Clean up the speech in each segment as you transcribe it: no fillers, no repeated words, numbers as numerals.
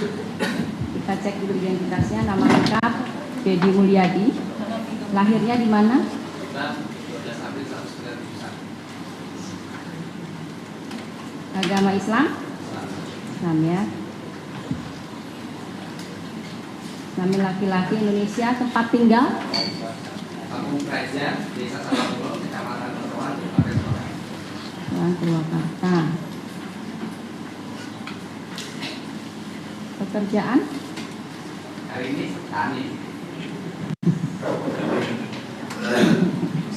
Kita cek dulu identitasnya. Nama lengkap Dedi Mulyadi. Lahirnya di mana? 12 April 1991. Agama Islam? Islam ya. Kelamin laki-laki, Indonesia. Tempat tinggal? Kampung Praja, Desa Sawah, Kecamatan Pertuan, Kabupaten Purwakarta. Pekerjaan? Hari ini tani.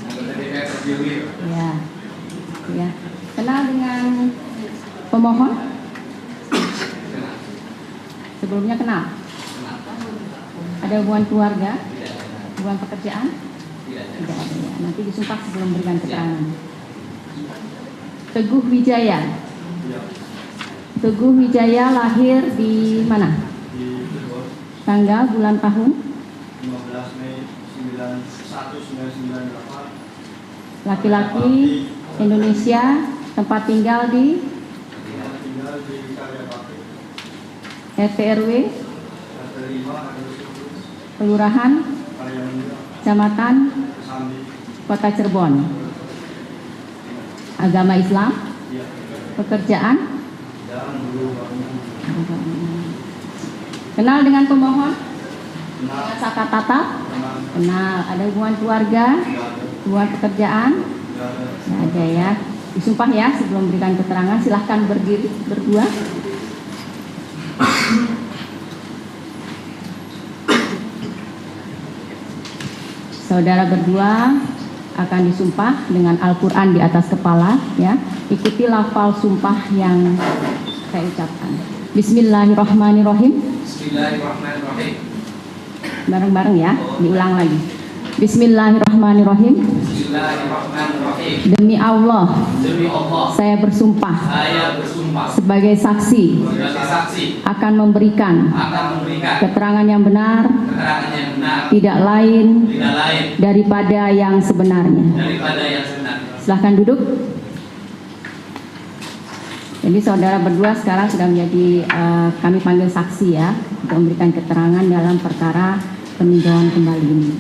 Anggota DPR terpilih. Ya. Ya. Kenal dengan pemohon? Kenal. Sebelumnya kenal? Kenal. Ada hubungan keluarga? Tidak ada. Hubungan pekerjaan? Tidak ada. Tidak ada ya. Nanti disumpah sebelum memberikan keterangan. Teguh Wijaya. Teguh Wijaya lahir di mana? Di Cirebon, Tanggal, bulan, tahun? 15 Mei 1998. Laki-laki, Indonesia, tempat tinggal di Tinggal di Karya Bakti. RT RW, RT 5 Kelurahan, Karya Muda, Kecamatan, Sambi. Kota Cirebon. Agama Islam, Iya. pekerjaan. Dan dulu Kenal dengan pemohon? kenal Dengan Saka Tata? kenal Kenal. Ada hubungan keluarga? Hubungan pekerjaan? Nggak ada ya. Disumpah ya sebelum memberikan keterangan. Silahkan berdiri berdua. Saudara berdua akan disumpah dengan Al-Quran di atas kepala ya. Ikuti lafal sumpah yang saya ucapkan. Bismillahirrahmanirrahim. Bismillahirrahmanirrahim. Bareng-bareng ya, diulang lagi. Bismillahirrahmanirrahim. Bismillahirrahmanirrahim. Demi Allah, Demi Allah, saya bersumpah saya bersumpah sebagai saksi sebagai saksi akan memberikan akan memberikan keterangan yang benar, keterangan yang benar, tidak lain tidak lain daripada yang sebenarnya. daripada yang sebenarnya. Silahkan duduk. Jadi saudara berdua sekarang sudah menjadi kami panggil saksi ya untuk memberikan keterangan dalam perkara peninjauan kembali ini.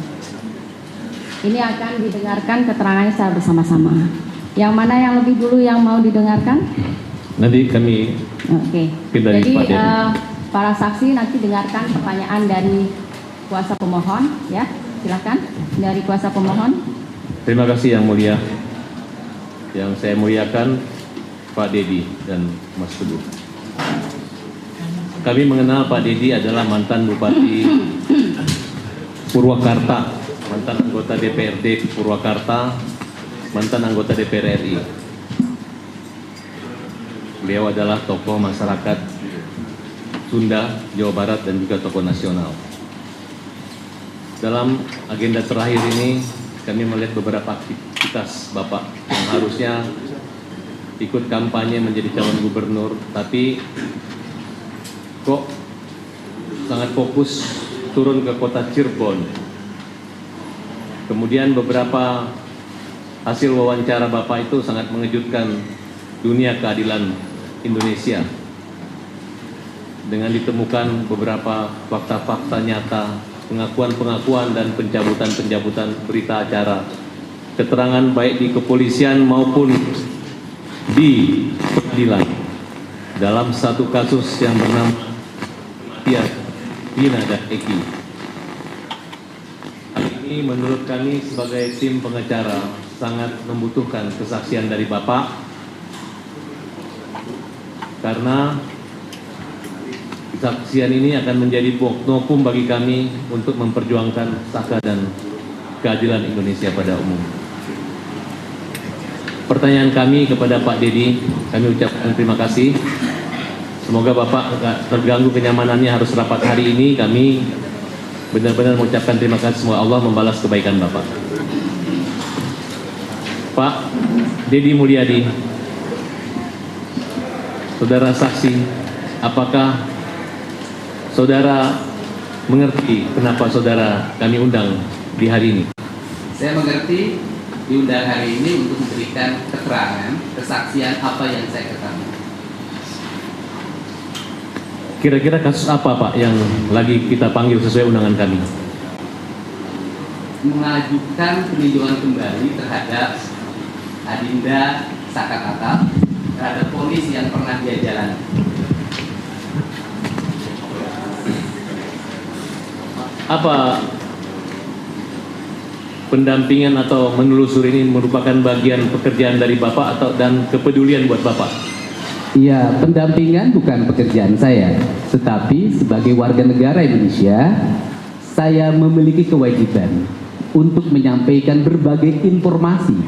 Ini akan didengarkan keterangannya secara bersama-sama. Yang mana yang lebih dulu yang mau didengarkan? Nanti kami Oke. Pindah di Jadi Pak Dedi. para saksi nanti dengarkan pertanyaan dari kuasa pemohon ya. Silakan dari kuasa pemohon. terima kasih yang mulia. Yang saya muliakan Pak Dedi dan Mas Teguh. Kami mengenal Pak Dedi adalah mantan Bupati Purwakarta, mantan anggota DPRD Purwakarta, mantan anggota DPR RI. Beliau adalah tokoh masyarakat Sunda, Jawa Barat, dan juga tokoh nasional. Dalam agenda terakhir ini, kami melihat beberapa aktivitas Bapak yang harusnya ikut kampanye menjadi calon gubernur, tapi kok sangat fokus turun ke kota Cirebon. Kemudian beberapa hasil wawancara Bapak itu sangat mengejutkan dunia keadilan Indonesia dengan ditemukan beberapa fakta-fakta nyata, pengakuan-pengakuan dan pencabutan-pencabutan berita acara, keterangan baik di kepolisian maupun di pengadilan dalam satu kasus yang bernama kematian Vina dan Eki. Hal ini menurut kami sebagai tim pengacara sangat membutuhkan kesaksian dari Bapak, karena kesaksian ini akan menjadi novum bagi kami untuk memperjuangkan hak dan keadilan Indonesia pada umum. Pertanyaan kami kepada Pak Dedi, kami ucapkan terima kasih. Semoga Bapak tidak terganggu kenyamanannya harus rapat hari ini. Kami benar-benar mengucapkan terima kasih. Semoga Allah membalas kebaikan Bapak. Pak Dedi Mulyadi, saudara saksi, apakah saudara mengerti kenapa saudara kami undang di hari ini? Saya mengerti diundang hari ini untuk memberikan keterangan, kesaksian apa yang saya ketahui. Kira-kira kasus apa Pak yang lagi kita panggil sesuai undangan kami? Mengajukan peninjauan kembali terhadap Adinda Sakatatal terhadap ponis yang pernah dia jalani. Apa pendampingan atau menelusuri ini merupakan bagian pekerjaan dari Bapak atau dan kepedulian buat Bapak? Ya, pendampingan bukan pekerjaan saya, tetapi sebagai warga negara Indonesia, saya memiliki kewajiban untuk menyampaikan berbagai informasi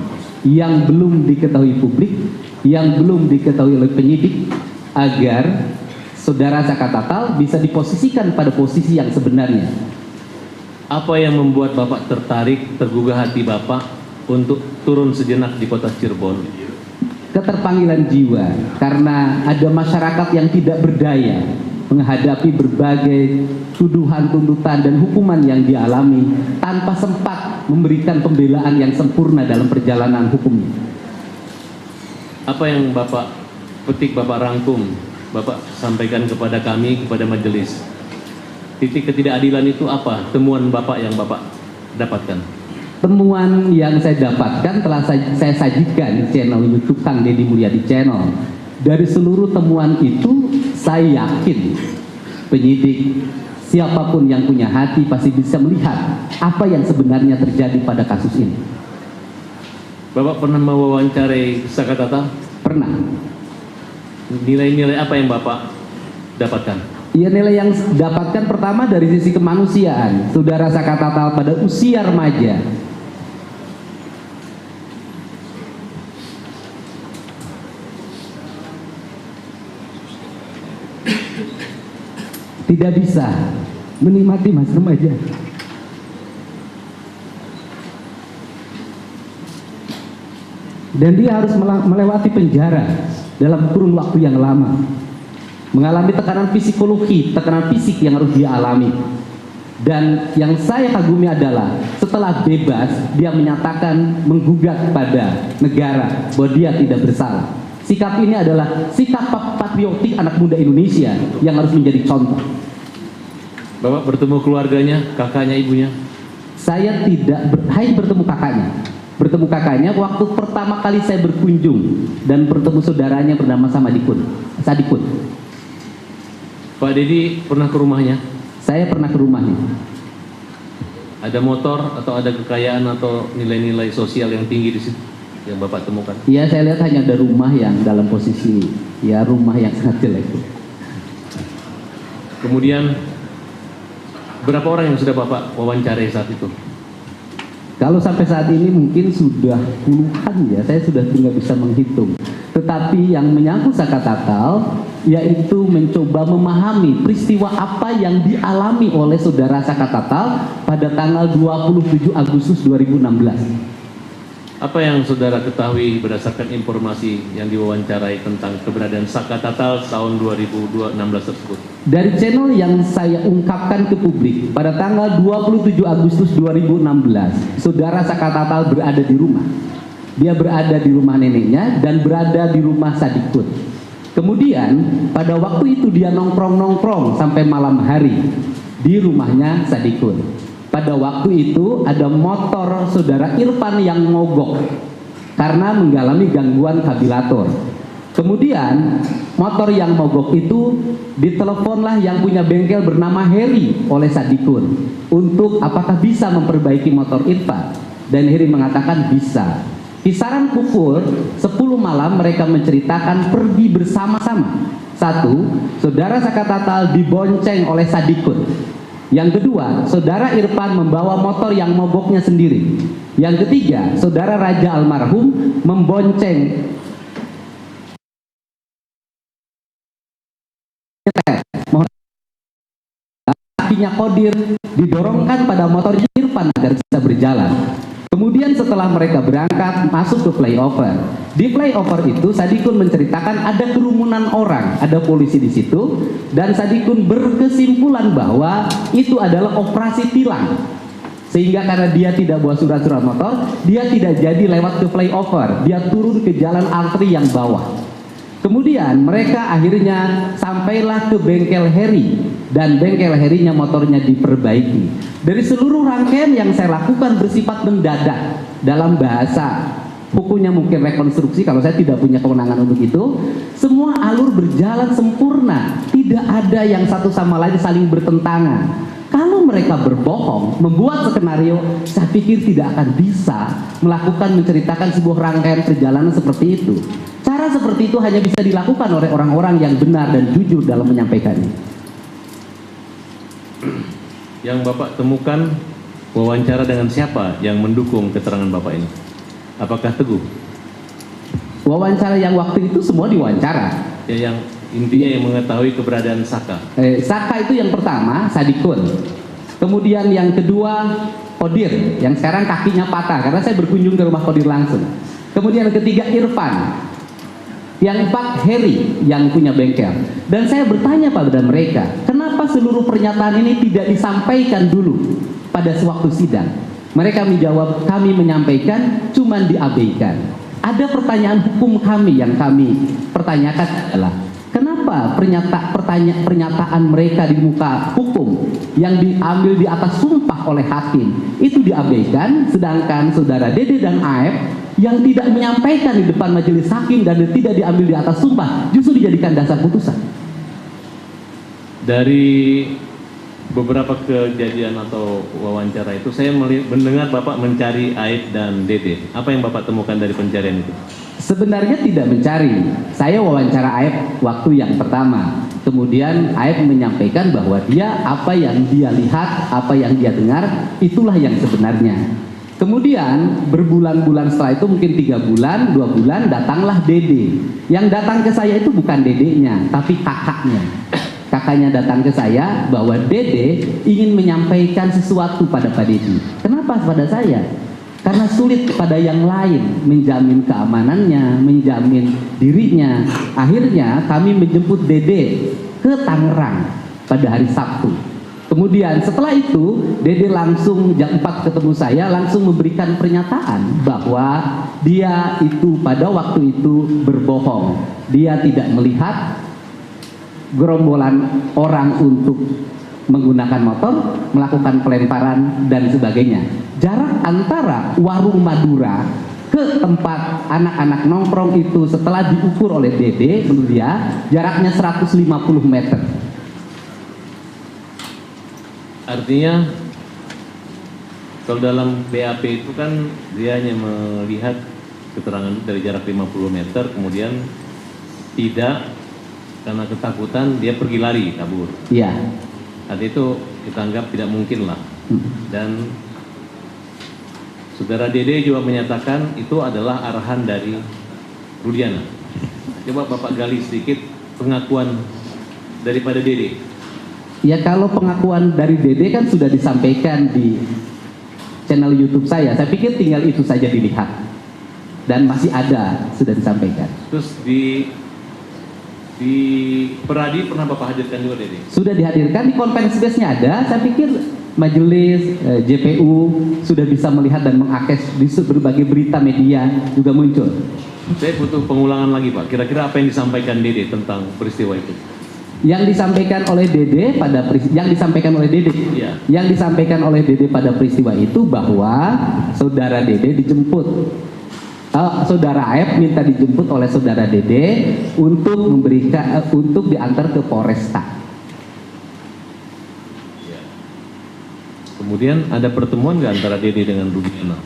yang belum diketahui publik, yang belum diketahui oleh penyidik, agar saudara Sakatatal bisa diposisikan pada posisi yang sebenarnya. Apa yang membuat Bapak tertarik, tergugah hati Bapak untuk turun sejenak di kota Cirebon? Keterpanggilan jiwa, karena ada masyarakat yang tidak berdaya menghadapi berbagai tuduhan, tuntutan, dan hukuman yang dialami tanpa sempat memberikan pembelaan yang sempurna dalam perjalanan hukumnya. Apa yang Bapak petik, Bapak rangkum, Bapak sampaikan kepada kami, kepada majelis? Titik ketidakadilan itu apa? Temuan Bapak yang Bapak dapatkan? Temuan yang saya dapatkan telah saya sajikan di channel YouTube Kang Deddy Mulyadi Channel. Dari seluruh temuan itu, saya yakin penyidik, siapapun yang punya hati pasti bisa melihat apa yang sebenarnya terjadi pada kasus ini. Bapak pernah mewawancarai Sakatatal? Pernah. Nilai-nilai apa yang Bapak dapatkan? Ya, nilai yang dapatkan pertama dari sisi kemanusiaan. Saudara Sakatatal pada usia remaja tidak bisa menikmati masa remaja. Dan dia harus melewati penjara dalam kurun waktu yang lama, mengalami tekanan psikologi, tekanan fisik yang harus dia alami. Dan yang saya kagumi adalah setelah bebas, dia menyatakan menggugat pada negara bahwa dia tidak bersalah. Sikap ini adalah sikap patriotik anak muda Indonesia yang harus menjadi contoh. Bapak bertemu keluarganya, kakaknya, ibunya? Saya tidak hanya bertemu kakaknya. Bertemu kakaknya waktu pertama kali saya berkunjung dan bertemu saudaranya bernama Sadikun. Pak Deddy pernah ke rumahnya? Saya pernah ke rumahnya. Ada motor atau ada kekayaan atau nilai-nilai sosial yang tinggi di situ yang Bapak temukan? Iya, saya lihat hanya ada rumah yang dalam posisi ya rumah yang sangat jelek. Kemudian berapa orang yang sudah Bapak wawancarai saat itu? Kalau sampai saat ini mungkin sudah puluhan ya, saya sudah tidak bisa menghitung. Tetapi yang menyangkut Sakatatal yaitu mencoba memahami peristiwa apa yang dialami oleh saudara Sakatatal pada tanggal 27 Agustus 2016. Apa yang saudara ketahui berdasarkan informasi yang diwawancarai tentang keberadaan Sakatatal tahun 2016 tersebut? Dari channel yang saya ungkapkan ke publik, pada tanggal 27 Agustus 2016, saudara Sakatatal berada di rumah. Dia berada di rumah neneknya dan berada di rumah Sadikun. Kemudian pada waktu itu dia nongkrong-nongkrong sampai malam hari di rumahnya Sadikun. Pada waktu itu ada motor saudara Irfan yang mogok karena mengalami gangguan kabilator. Kemudian motor yang mogok itu diteleponlah yang punya bengkel bernama Heri oleh Sadikun untuk apakah bisa memperbaiki motor Irfan, dan Heri mengatakan bisa. Kisaran pukul 10 malam mereka menceritakan pergi bersama-sama. Satu, saudara Sakatatal dibonceng oleh Sadikun. Yang kedua, saudara Irfan membawa motor yang mogoknya sendiri. Yang ketiga, saudara Raja almarhum membonceng kakinya Kodir didorongkan pada motor Irfan agar bisa berjalan. Kemudian setelah mereka berangkat masuk ke flyover. Di flyover itu Sadikun menceritakan ada kerumunan orang, ada polisi di situ, dan Sadikun berkesimpulan bahwa itu adalah operasi tilang. Sehingga karena dia tidak bawa surat-surat motor, dia tidak jadi lewat ke flyover, dia turun ke jalan arteri yang bawah. Kemudian mereka akhirnya sampailah ke bengkel Heri, dan bengkel Herinya motornya diperbaiki. Dari seluruh rangkaian yang saya lakukan bersifat mendadak, dalam bahasa hukumnya mungkin rekonstruksi, kalau saya tidak punya kewenangan untuk itu. Semua alur berjalan sempurna, tidak ada yang satu sama lain saling bertentangan. Kalau mereka berbohong, membuat skenario, saya pikir tidak akan bisa melakukan menceritakan sebuah rangkaian perjalanan seperti itu. Cara seperti itu hanya bisa dilakukan oleh orang-orang yang benar dan jujur dalam menyampaikannya. Yang Bapak temukan wawancara dengan siapa yang mendukung keterangan Bapak ini? Apakah Teguh? Wawancara yang waktu itu semua diwawancara. Ya, yang intinya yang mengetahui keberadaan Saka. Saka itu yang pertama, Sadikun. Kemudian yang kedua, Kodir, yang sekarang kakinya patah karena saya berkunjung ke rumah Kodir langsung. Kemudian yang ketiga, Irfan. Yang empat, Heri yang punya bengkel. Dan saya bertanya pada mereka, kenapa seluruh pernyataan ini tidak disampaikan dulu pada sewaktu sidang? Mereka menjawab, kami menyampaikan, cuman diabaikan. Ada pertanyaan hukum kami yang kami pertanyakan adalah, kenapa pernyataan mereka di muka hukum yang diambil di atas sumpah oleh hakim itu diabaikan, sedangkan saudara Dede dan Aep yang tidak menyampaikan di depan majelis hakim dan tidak diambil di atas sumpah justru dijadikan dasar putusan? Dari beberapa kejadian atau wawancara itu, saya mendengar Bapak mencari Aep dan Dede. Apa yang Bapak temukan dari pencarian itu? Sebenarnya tidak mencari. Saya wawancara Aep waktu yang pertama. Kemudian Aep menyampaikan bahwa dia apa yang dia lihat, apa yang dia dengar, itulah yang sebenarnya. Kemudian berbulan-bulan setelah itu, mungkin 3 bulan, 2 bulan, datanglah Dede. Yang datang ke saya itu bukan dedenya, tapi kakaknya. Kakaknya datang ke saya bahwa Dede ingin menyampaikan sesuatu pada Pak Dedi. Kenapa pada saya? Karena sulit kepada yang lain menjamin keamanannya, menjamin dirinya. Akhirnya kami menjemput Dede ke Tangerang pada hari Sabtu. Kemudian setelah itu Dede langsung jam 4 ketemu saya, langsung memberikan pernyataan bahwa dia itu pada waktu itu berbohong. Dia tidak melihat gerombolan orang untuk menggunakan motor, melakukan pelemparan dan sebagainya. Jarak antara warung Madura ke tempat anak-anak nongkrong itu setelah diukur oleh Dede, menurut dia jaraknya 150 meter. Artinya kalau dalam BAP itu kan dia hanya melihat keterangan dari jarak 50 meter, kemudian tidak, karena ketakutan dia pergi lari, kabur. Iya. Artinya itu kita anggap tidak mungkin lah. Dan saudara Dede juga menyatakan itu adalah arahan dari Rudiana. Coba Bapak gali sedikit pengakuan daripada Dede. Ya, kalau pengakuan dari Dede kan sudah disampaikan di channel YouTube saya. Saya pikir tinggal itu saja dilihat. Dan masih ada, sudah disampaikan. Terus di Peradi pernah Bapak hadirkan juga Dede? Sudah dihadirkan, di konferensi persnya ada. Saya pikir majelis JPU sudah bisa melihat dan mengakses di berbagai berita media juga muncul. Saya butuh pengulangan lagi Pak. Kira-kira apa yang disampaikan Dede tentang peristiwa itu? Yang disampaikan oleh Dede pada Iya. Yang disampaikan oleh Dede pada peristiwa itu bahwa saudara Dede dijemput. Saudara Aep minta dijemput oleh saudara Dede untuk untuk diantar ke Polresta. Ya. Kemudian ada pertemuan nggak antara Dede dengan Rudiana?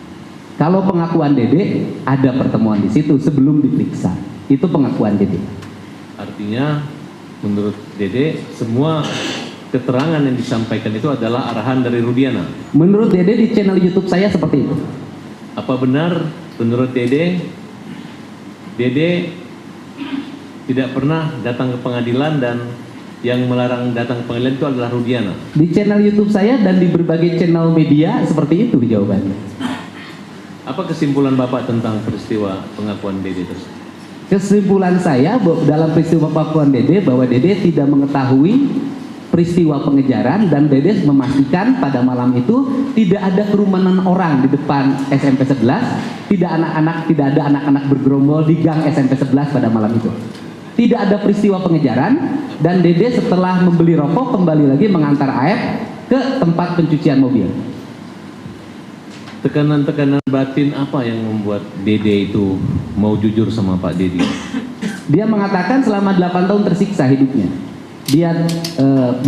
Kalau pengakuan Dede, ada pertemuan di situ sebelum diperiksa. Itu pengakuan Dede. Artinya menurut Dede semua keterangan yang disampaikan itu adalah arahan dari Rudiana. Menurut Dede di channel YouTube saya seperti itu. Apa benar menurut Dede tidak pernah datang ke pengadilan dan yang melarang datang ke pengadilan itu adalah Rudiana? Di channel YouTube saya dan di berbagai channel media seperti itu jawabannya. Apa kesimpulan Bapak tentang peristiwa pengakuan Dede tersebut? Kesimpulan saya dalam peristiwa pengakuan Dede bahwa Dede tidak mengetahui peristiwa pengejaran dan Dede memastikan pada malam itu tidak ada kerumunan orang di depan SMP 11, tidak ada anak-anak bergerombol di gang SMP 11 pada malam itu. Tidak ada peristiwa pengejaran, dan Dede setelah membeli rokok kembali lagi mengantar AF ke tempat pencucian mobil. Tekanan-tekanan batin apa yang membuat Dede itu mau jujur sama Pak Dedi? Dia mengatakan selama 8 tahun tersiksa hidupnya. Dia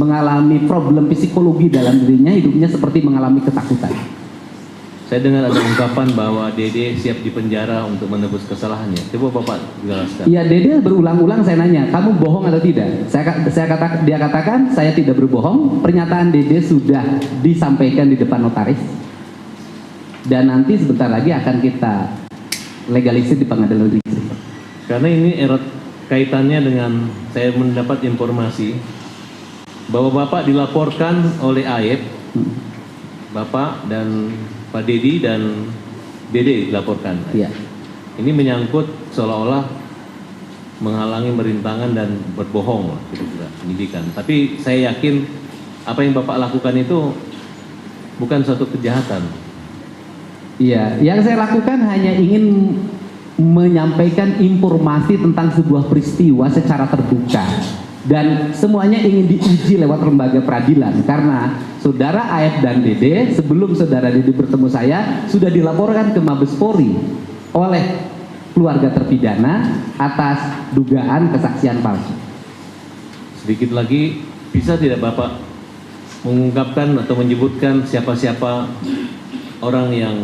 mengalami problem psikologi dalam dirinya, hidupnya seperti mengalami ketakutan. Saya dengar ada ungkapan bahwa Dede siap dipenjara untuk menebus kesalahannya. Coba Bapak jelaskan. Iya, Dede berulang-ulang saya nanya, kamu bohong atau tidak? Dia katakan, saya tidak berbohong. Pernyataan Dede sudah disampaikan di depan notaris. Dan nanti sebentar lagi akan kita legalisir di pengadilan negeri. Karena ini erat kaitannya dengan saya mendapat informasi bahwa Bapak dilaporkan oleh AEP, Bapak dan Pak Dedi dan Dede dilaporkan. Iya. Ini menyangkut seolah-olah menghalangi merintangan dan berbohong, kira-kira penyidikan. Tapi saya yakin apa yang Bapak lakukan itu bukan suatu kejahatan. Iya, yang saya lakukan hanya ingin menyampaikan informasi tentang sebuah peristiwa secara terbuka, dan semuanya ingin diuji lewat lembaga peradilan, karena saudara AF dan Dede sebelum saudara Dede bertemu saya sudah dilaporkan ke Mabes Polri oleh keluarga terpidana atas dugaan kesaksian palsu. Sedikit lagi, bisa tidak Bapak mengungkapkan atau menyebutkan siapa-siapa orang yang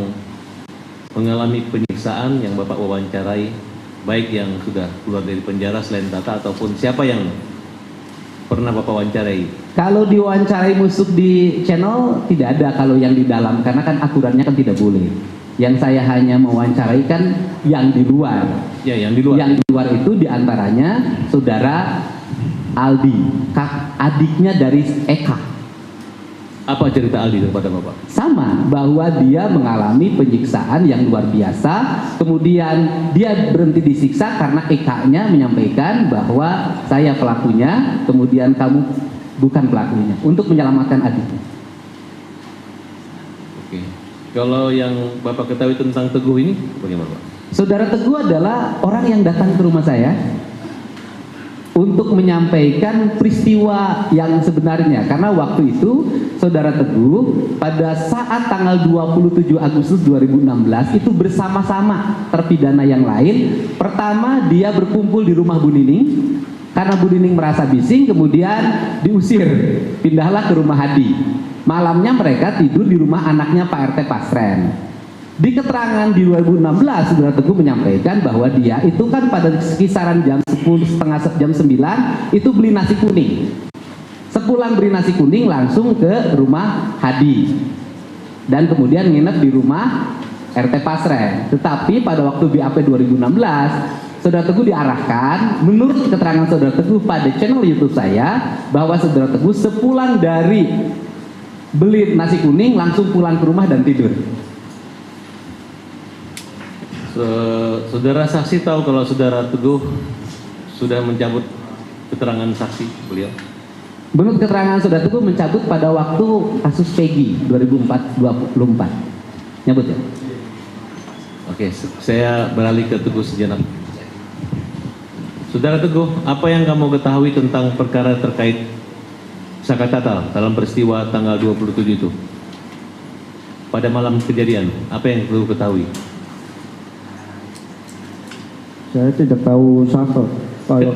mengalami penyiksaan yang Bapak wawancarai, baik yang sudah keluar dari penjara selain Tata ataupun siapa yang pernah Bapak wawancarai? Kalau diwawancarai musuh di channel tidak ada, kalau yang di dalam, karena kan aturannya kan tidak boleh. Yang saya hanya mewawancarai kan yang di luar. Ya, yang di luar. Yang di luar itu diantaranya saudara Aldi, adiknya dari Eka. Apa cerita Aldi kepada Bapak? Sama, bahwa dia mengalami penyiksaan yang luar biasa, kemudian dia berhenti disiksa karena Eka-nya menyampaikan bahwa saya pelakunya, kemudian kamu bukan pelakunya, untuk menyelamatkan adiknya. Oke. Kalau yang Bapak ketahui tentang Teguh ini bagaimana Pak? Saudara Teguh adalah orang yang datang ke rumah saya untuk menyampaikan peristiwa yang sebenarnya, karena waktu itu saudara Teguh pada saat tanggal 27 Agustus 2016 itu bersama-sama terpidana yang lain. Pertama dia berkumpul di rumah Bu Nining, karena Bu Nining merasa bising, kemudian diusir, pindahlah ke rumah Hadi. Malamnya mereka tidur di rumah anaknya Pak RT Pasren. Di keterangan di 2016 saudara Teguh menyampaikan bahwa dia itu kan pada kisaran jam 10, setengah jam 9 itu beli nasi kuning. Sepulang beli nasi kuning langsung ke rumah Hadi, dan kemudian nginep di rumah RT Pasren. Tetapi pada waktu BAP 2016 saudara Teguh diarahkan, menurut keterangan saudara Teguh pada channel YouTube saya, bahwa saudara Teguh sepulang dari beli nasi kuning langsung pulang ke rumah dan tidur. Saudara saksi tahu kalau saudara Teguh sudah mencabut keterangan saksi beliau? Menurut keterangan saudara Teguh mencabut pada waktu kasus Peggy 2024. Nyabut ya? Oke, saya beralih ke Teguh sejenak. Saudara Teguh, apa yang kamu ketahui tentang perkara terkait Saka Tatal dalam peristiwa tanggal 27 itu? Pada malam kejadian, apa yang Teguh ketahui? Saya tidak tahu Saka.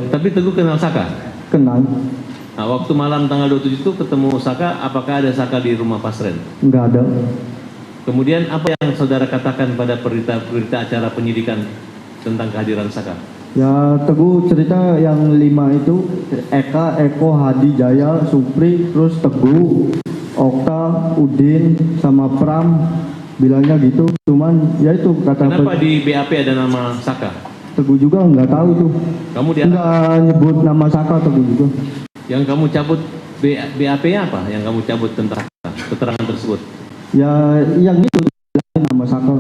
Tapi Teguh kenal Saka? Kenal. Nah, waktu malam tanggal 27 itu ketemu Saka, apakah ada Saka di rumah Pasren? Enggak ada. Kemudian apa yang saudara katakan pada berita acara penyidikan tentang kehadiran Saka? Ya Teguh cerita yang 5 itu Eka, Eko, Hadi, Jaya, Supri, terus Teguh, Okta, Udin, sama Pram bilangnya gitu. Cuman ya itu kata. Kenapa di BAP ada nama Saka? Teguh juga nggak tahu tuh. Kamu dia Nggak nyebut nama Saka Teguh juga. yang kamu cabut BAP-nya apa? Yang kamu cabut tentang keterangan tersebut? Ya yang itu nama Saka.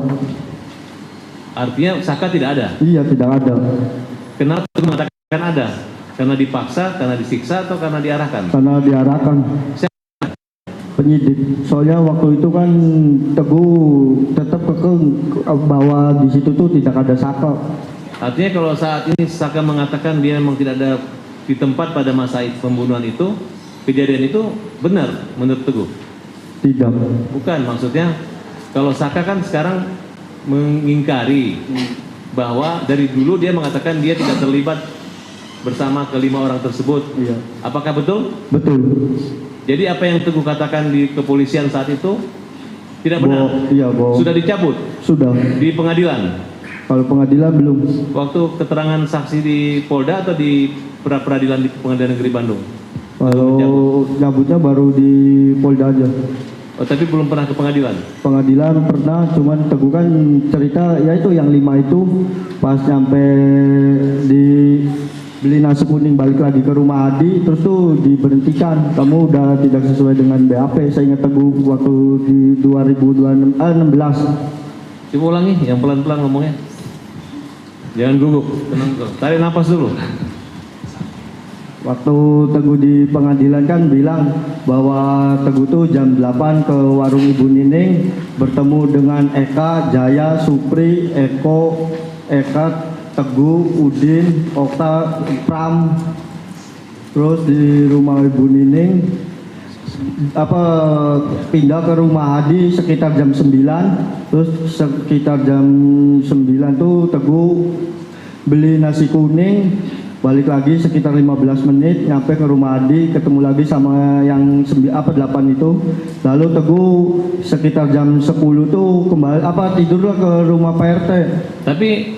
Artinya Saka tidak ada? Iya tidak ada. Kenapa mengatakan ada? Karena dipaksa, karena disiksa, atau karena diarahkan? Karena diarahkan penyidik. Soalnya waktu itu kan Teguh tetap kekeh bahwa di situ tuh tidak ada Saka. Artinya kalau saat ini Saka mengatakan dia memang tidak ada di tempat pada masa pembunuhan itu, kejadian itu benar menurut Teguh? Tidak. Bukan, maksudnya kalau Saka kan sekarang mengingkari bahwa dari dulu dia mengatakan dia tidak terlibat bersama kelima orang tersebut. Iya. Apakah betul? Betul. Jadi apa yang Teguh katakan di kepolisian saat itu tidak benar? Iya, bohong. Sudah dicabut Sudah. di pengadilan? Kalau pengadilan belum. Waktu keterangan saksi di Polda atau di peradilan di Pengadilan Negeri Bandung? Kalau nyabutnya baru di Polda aja. Oh, tapi belum pernah ke pengadilan? Pengadilan pernah, cuman Teguh kan cerita ya itu yang 5 itu pas nyampe di beli nasi kuning balik lagi ke rumah Adi, terus tuh diberhentikan. Kamu udah tidak sesuai dengan BAP. Saya ingat Teguh waktu di 2016. Coba ulangi, yang pelan-pelan ngomongnya. Jangan gugup, tenang dulu. Tarik nafas dulu. Waktu Teguh di pengadilan kan bilang bahwa Teguh tuh jam 8 ke warung Ibu Nining bertemu dengan Eka, Jaya, Supri, Eko, Eka, Teguh, Udin, Okta, Pram. Terus di rumah Ibu Nining pindah ke rumah Hadi sekitar jam 9. Terus sekitar jam 9 tuh Teguh beli nasi kuning, balik lagi sekitar 15 menit nyampe ke rumah Adi, ketemu lagi sama yang 8 itu. Lalu Teguh sekitar jam 10 tuh kembali tidurlah ke rumah Pak RT. Tapi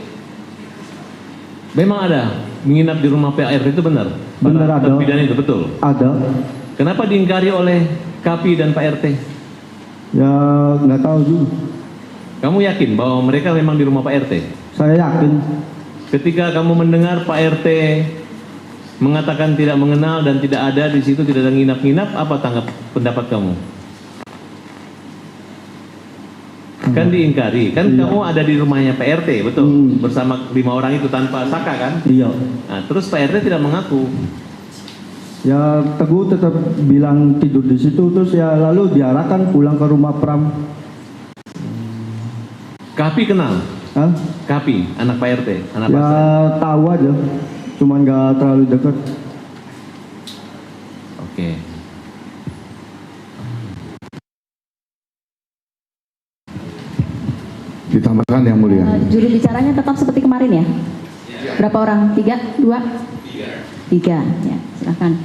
memang ada menginap di rumah Pak RT itu benar? Benar ada. Terpidana itu betul? Ada. Kenapa diingkari oleh Kapi dan Pak RT? Ya nggak tahu juga. Kamu yakin bahwa mereka memang di rumah Pak RT? Saya yakin. Ketika kamu mendengar Pak RT mengatakan tidak mengenal dan tidak ada di situ, tidak ada nginap-nginap, apa pendapat kamu? Kan diingkari, kan Iya. kamu ada di rumahnya Pak RT, betul? Bersama 5 orang itu tanpa Saka kan? Iya. Nah, terus Pak RT tidak mengaku. Ya Teguh tetap bilang tidur di situ, terus ya lalu diarahkan pulang ke rumah Pram. Kapi kenal? Hah? Kapi, anak Pak RT, anak Ya pasar. tahu aja, cuman nggak terlalu dekat. Oke. Ditambahkan yang mulia. Juru bicaranya tetap seperti kemarin ya? Berapa orang? 3? 2? 3. Ya, silakan.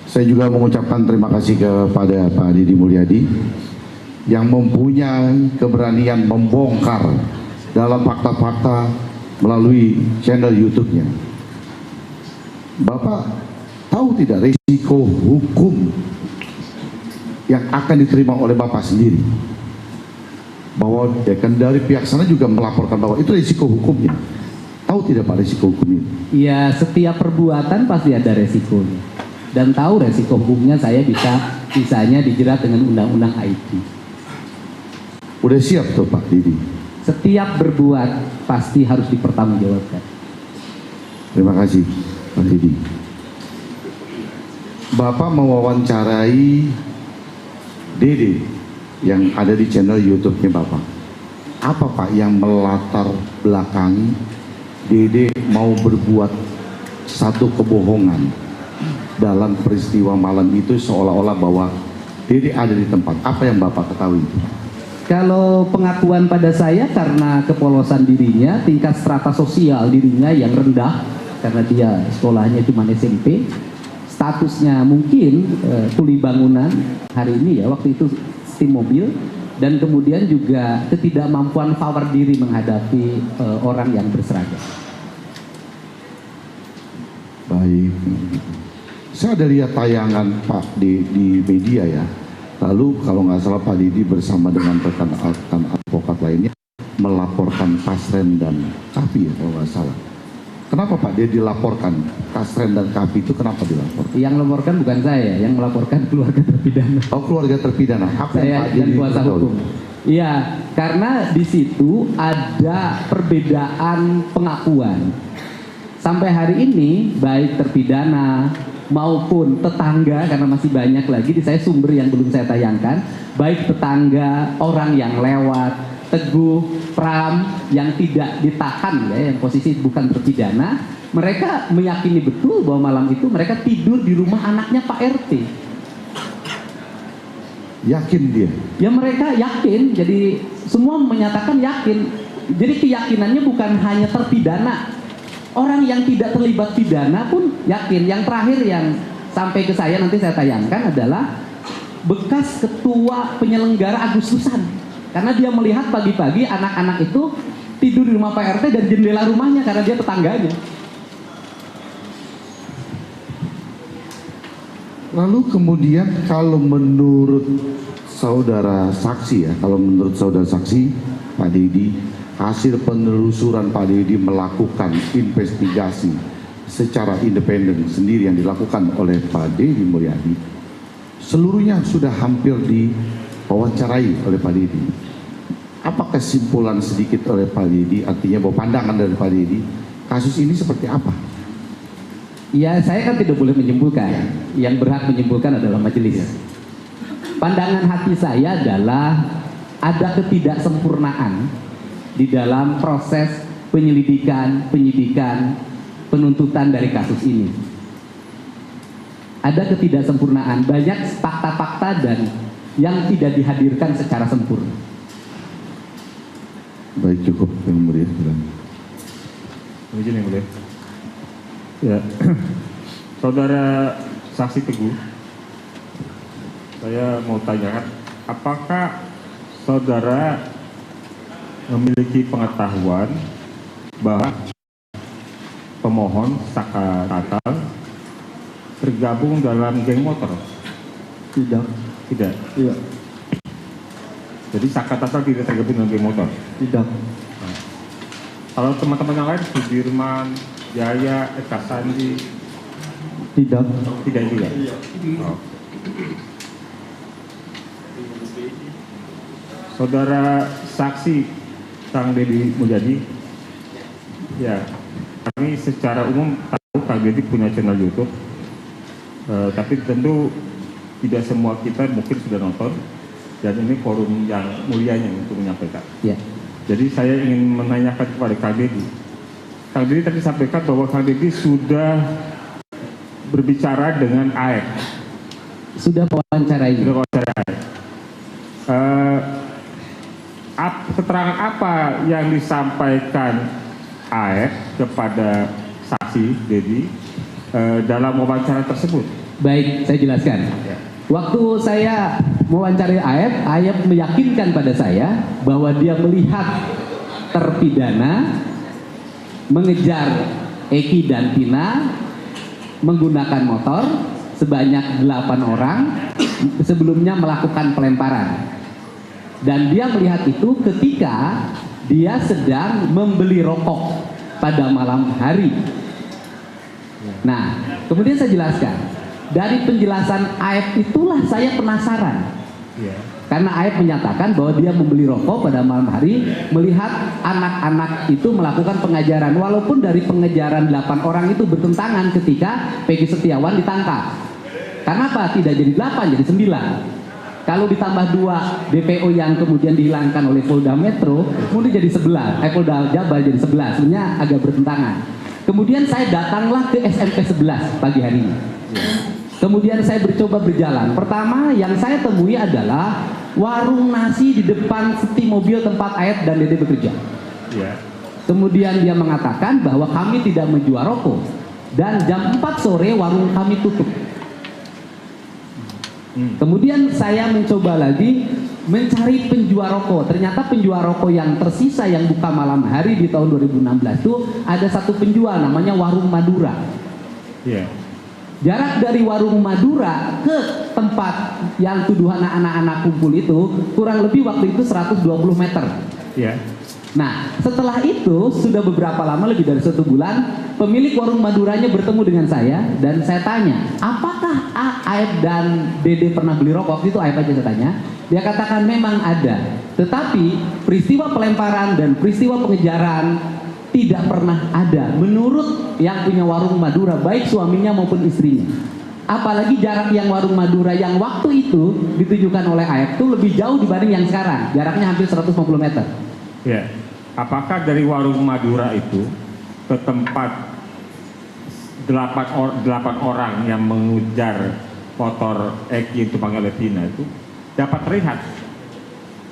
Saya juga mengucapkan terima kasih kepada Pak Didi Mulyadi yang mempunyai keberanian membongkar dalam fakta-fakta melalui channel YouTube-nya. Bapak tahu tidak risiko hukum yang akan diterima oleh Bapak sendiri? Bahwa ya kan dari pihak sana juga melaporkan bahwa itu risiko hukumnya. Tahu tidak Pak risiko hukum itu? Ya, setiap perbuatan pasti ada resikonya. Dan tahu resiko hukumnya, saya bisanya dijerat dengan undang-undang IT. Udah siap tuh Pak Didi? Setiap berbuat pasti harus dipertanggungjawabkan. Terima kasih Pak Didi. Bapak mewawancarai Dede yang ada di channel YouTube-nya Bapak. Apa Pak yang melatar belakangi Dede mau berbuat satu kebohongan dalam peristiwa malam itu, seolah-olah bahwa Dede ada di tempat? Apa yang Bapak ketahui? Kalau pengakuan pada saya karena kepolosan dirinya, tingkat strata sosial dirinya yang rendah karena dia sekolahnya cuma SMP, statusnya mungkin kuli bangunan hari ini ya, waktu itu steam mobil, dan kemudian juga ketidakmampuan power diri menghadapi orang yang berseragam. Baik. Saya ada lihat tayangan Pak di media ya. Lalu kalau nggak salah Pak Didi bersama dengan rekan-rekan advokat lainnya melaporkan Kasren dan Kapi ya, kalau nggak salah. Kenapa Pak dia dilaporkan? Kasren dan Kapi itu kenapa dilaporkan? Yang melaporkan bukan saya, yang melaporkan keluarga terpidana. Oh, keluarga terpidana. Apa yang Saya Pak dan Didi kuasa tahu? hukum. Iya, karena di situ ada perbedaan pengakuan. Sampai hari ini baik terpidana maupun tetangga, karena masih banyak lagi di saya sumber yang belum saya tayangkan, baik tetangga, orang yang lewat, Teguh, Pram yang tidak ditahan ya, yang posisi bukan terpidana, mereka meyakini betul bahwa malam itu mereka tidur di rumah anaknya Pak RT. Yakin dia? Ya mereka yakin, jadi semua menyatakan yakin. Jadi keyakinannya bukan hanya terpidana, orang yang tidak terlibat pidana pun yakin. Yang terakhir yang sampai ke saya, nanti saya tayangkan, adalah bekas ketua penyelenggara Agustusan. Karena dia melihat pagi-pagi anak-anak itu tidur di rumah Pak RT dan jendela rumahnya karena dia tetangganya. Lalu kemudian kalau menurut saudara saksi ya, kalau menurut saudara saksi Pak Dedi, hasil penelusuran Pak Dedi melakukan investigasi secara independen sendiri yang dilakukan oleh Pak Dedi Mulyadi, seluruhnya sudah hampir diwawancarai oleh Pak Dedi. Apa kesimpulan sedikit oleh Pak Dedi, artinya bahwa pandangan dari Pak Dedi, kasus ini seperti apa? Ya, saya kan tidak boleh menyimpulkan. Yang berhak menyimpulkan adalah majelis. Pandangan hati saya adalah ada ketidaksempurnaan di dalam proses penyelidikan, penyidikan, penuntutan dari kasus ini. Ada ketidaksempurnaan, banyak fakta-fakta dan yang tidak dihadirkan secara sempurna. Baik, cukup yang mulia. Izin yang mulia. Ya, saudara saksi Teguh, saya mau tanyakan, apakah saudara memiliki pengetahuan bahwa pemohon Saka Tatal tergabung dalam geng motor? Tidak. Tidak. Iya. Jadi Saka Tatal tidak tergabung dalam geng motor? Tidak. Kalau teman-teman yang lain, Sudirman, Jaya, Eka Sandi, Tidak. tidak juga? Oh. Saudara saksi Kang Dedi Mulyadi, ya, kami secara umum tahu Kang Dedi punya channel YouTube, tapi tentu tidak semua kita mungkin sudah nonton, dan ini forum yang mulianya untuk menyampaikan. Ya. Jadi saya ingin menanyakan kepada Kang Dedi. Kang Dedi tadi sampaikan bahwa Kang Dedi sudah berbicara dengan AF. Sudah wawancarai. Sudah wawancara AF. Keterangan apa yang disampaikan AF kepada saksi Dedi dalam wawancara tersebut? Baik, saya jelaskan. Waktu saya mewawancarai AF meyakinkan pada saya bahwa dia melihat terpidana mengejar Eki dan Tina menggunakan motor sebanyak 8 orang sebelumnya melakukan pelemparan. Dan dia melihat itu ketika dia sedang membeli rokok pada malam hari. Nah, kemudian saya jelaskan. Dari penjelasan AF itulah saya penasaran. Ya. Karena AF menyatakan bahwa dia membeli rokok pada malam hari, melihat anak-anak itu melakukan pengajaran. Walaupun dari pengejaran 8 orang itu bertentangan ketika Peggy Setiawan ditangkap. Karena apa? Tidak jadi 8, jadi 9. Kalau ditambah 2 DPO yang kemudian dihilangkan oleh Polda Metro, kemudian jadi 11. Polda Jabar jadi 11. Sebenarnya agak bertentangan. Kemudian saya datanglah ke SMP 11 pagi hari. Kemudian saya mencoba berjalan. Pertama yang saya temui adalah warung nasi di depan seti mobil tempat Ayat dan Dede bekerja. Ya. Kemudian dia mengatakan bahwa kami tidak menjual rokok. Dan jam 4 sore warung kami tutup. Kemudian saya mencoba lagi mencari penjual rokok. Ternyata penjual rokok yang tersisa yang buka malam hari di tahun 2016 itu ada satu penjual namanya Warung Madura. Ya. Jarak dari Warung Madura ke tempat yang tuduhan anak-anak kumpul itu kurang lebih waktu itu 120 meter. Ya. Nah, setelah itu sudah beberapa lama, lebih dari 1 bulan, pemilik warung Maduranya bertemu dengan saya dan saya tanya, apakah Aib dan Dede pernah beli rokok? Itu Aib aja saya tanya. Dia katakan memang ada, tetapi peristiwa pelemparan dan peristiwa pengejaran tidak pernah ada menurut yang punya warung Madura, baik suaminya maupun istrinya. Apalagi jarak yang Warung Madura yang waktu itu ditujukan oleh AF itu lebih jauh dibanding yang sekarang. Jaraknya hampir 150 meter. Ya, apakah dari Warung Madura itu ke tempat 8 orang yang mengejar motor Eki untuk panggil Vina itu dapat terlihat?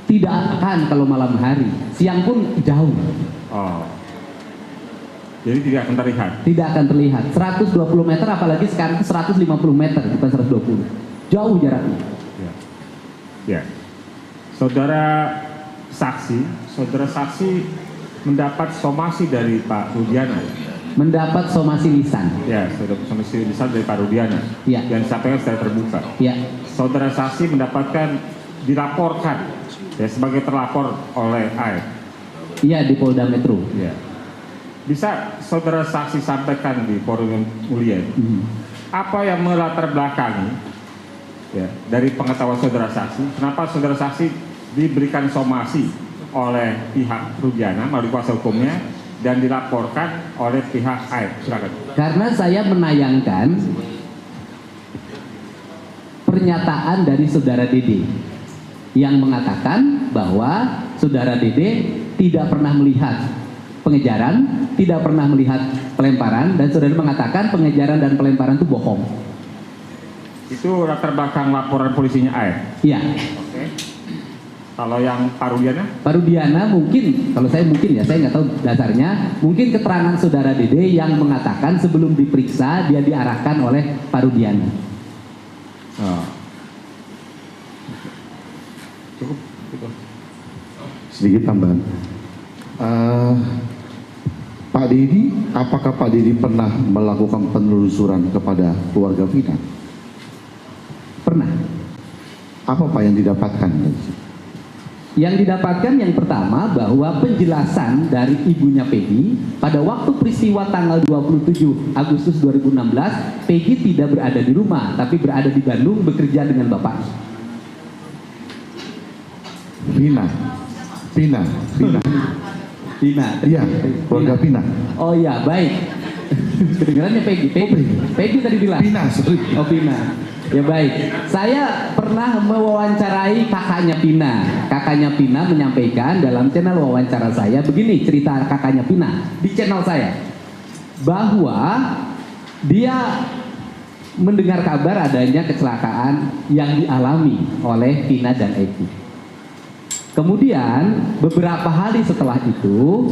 Tidak akan kalau malam hari, siang pun jauh. Oh, jadi tidak akan terlihat. Tidak akan terlihat. 120 meter, apalagi sekarang itu 150 meter, bukan 120. Jauh jaraknya. Ya. Saudara saksi mendapat somasi dari Pak Rudiana. Mendapat somasi lisan. Ya, saudara somasi lisan dari Pak Rudiana. Ya. Yang disampaikan secara terbuka. Ya. Saudara saksi mendapatkan dilaporkan ya sebagai terlapor oleh AF. Iya, di Polda Metro. Ya. Bisa saudara saksi sampaikan di forum yang mulia ini, apa yang melatar belakangi ya dari pengetahuan saudara saksi, kenapa saudara saksi diberikan somasi oleh pihak Rudiana melalui kuasa hukumnya dan dilaporkan oleh pihak AF? Silakan. Karena saya menayangkan pernyataan dari saudara Dede yang mengatakan bahwa saudara Dede tidak pernah melihat pengejaran, tidak pernah melihat pelemparan, dan saudara mengatakan pengejaran dan pelemparan itu bohong. Itu latar belakang laporan polisinya AF. Iya. Oke. Kalau yang Pak Rudiana? Pak Rudiana mungkin, kalau saya mungkin ya, saya nggak tahu dasarnya, mungkin keterangan saudara Dede yang mengatakan sebelum diperiksa dia diarahkan oleh Pak Rudiana. Oh. Cukup. Sedikit tambahan. Pak Dedi, apakah Pak Dedi pernah melakukan penelusuran kepada keluarga Vina? Pernah. Apa Pak yang didapatkan? Yang didapatkan yang pertama bahwa penjelasan dari ibunya Peggy pada waktu peristiwa tanggal 27 Agustus 2016, Peggy tidak berada di rumah tapi berada di Bandung bekerja dengan bapak. Vina. Vina. Iya, keluarga Vina. Oh iya, baik. Kedengarannya Peggy tadi bilang. Vina, sorry. Oh, Vina. Ya baik. Saya pernah mewawancarai kakaknya Vina. Kakaknya Vina menyampaikan dalam channel wawancara saya begini cerita kakaknya Vina di channel saya, bahwa dia mendengar kabar adanya kecelakaan yang dialami oleh Vina dan Eki. Kemudian beberapa hari setelah itu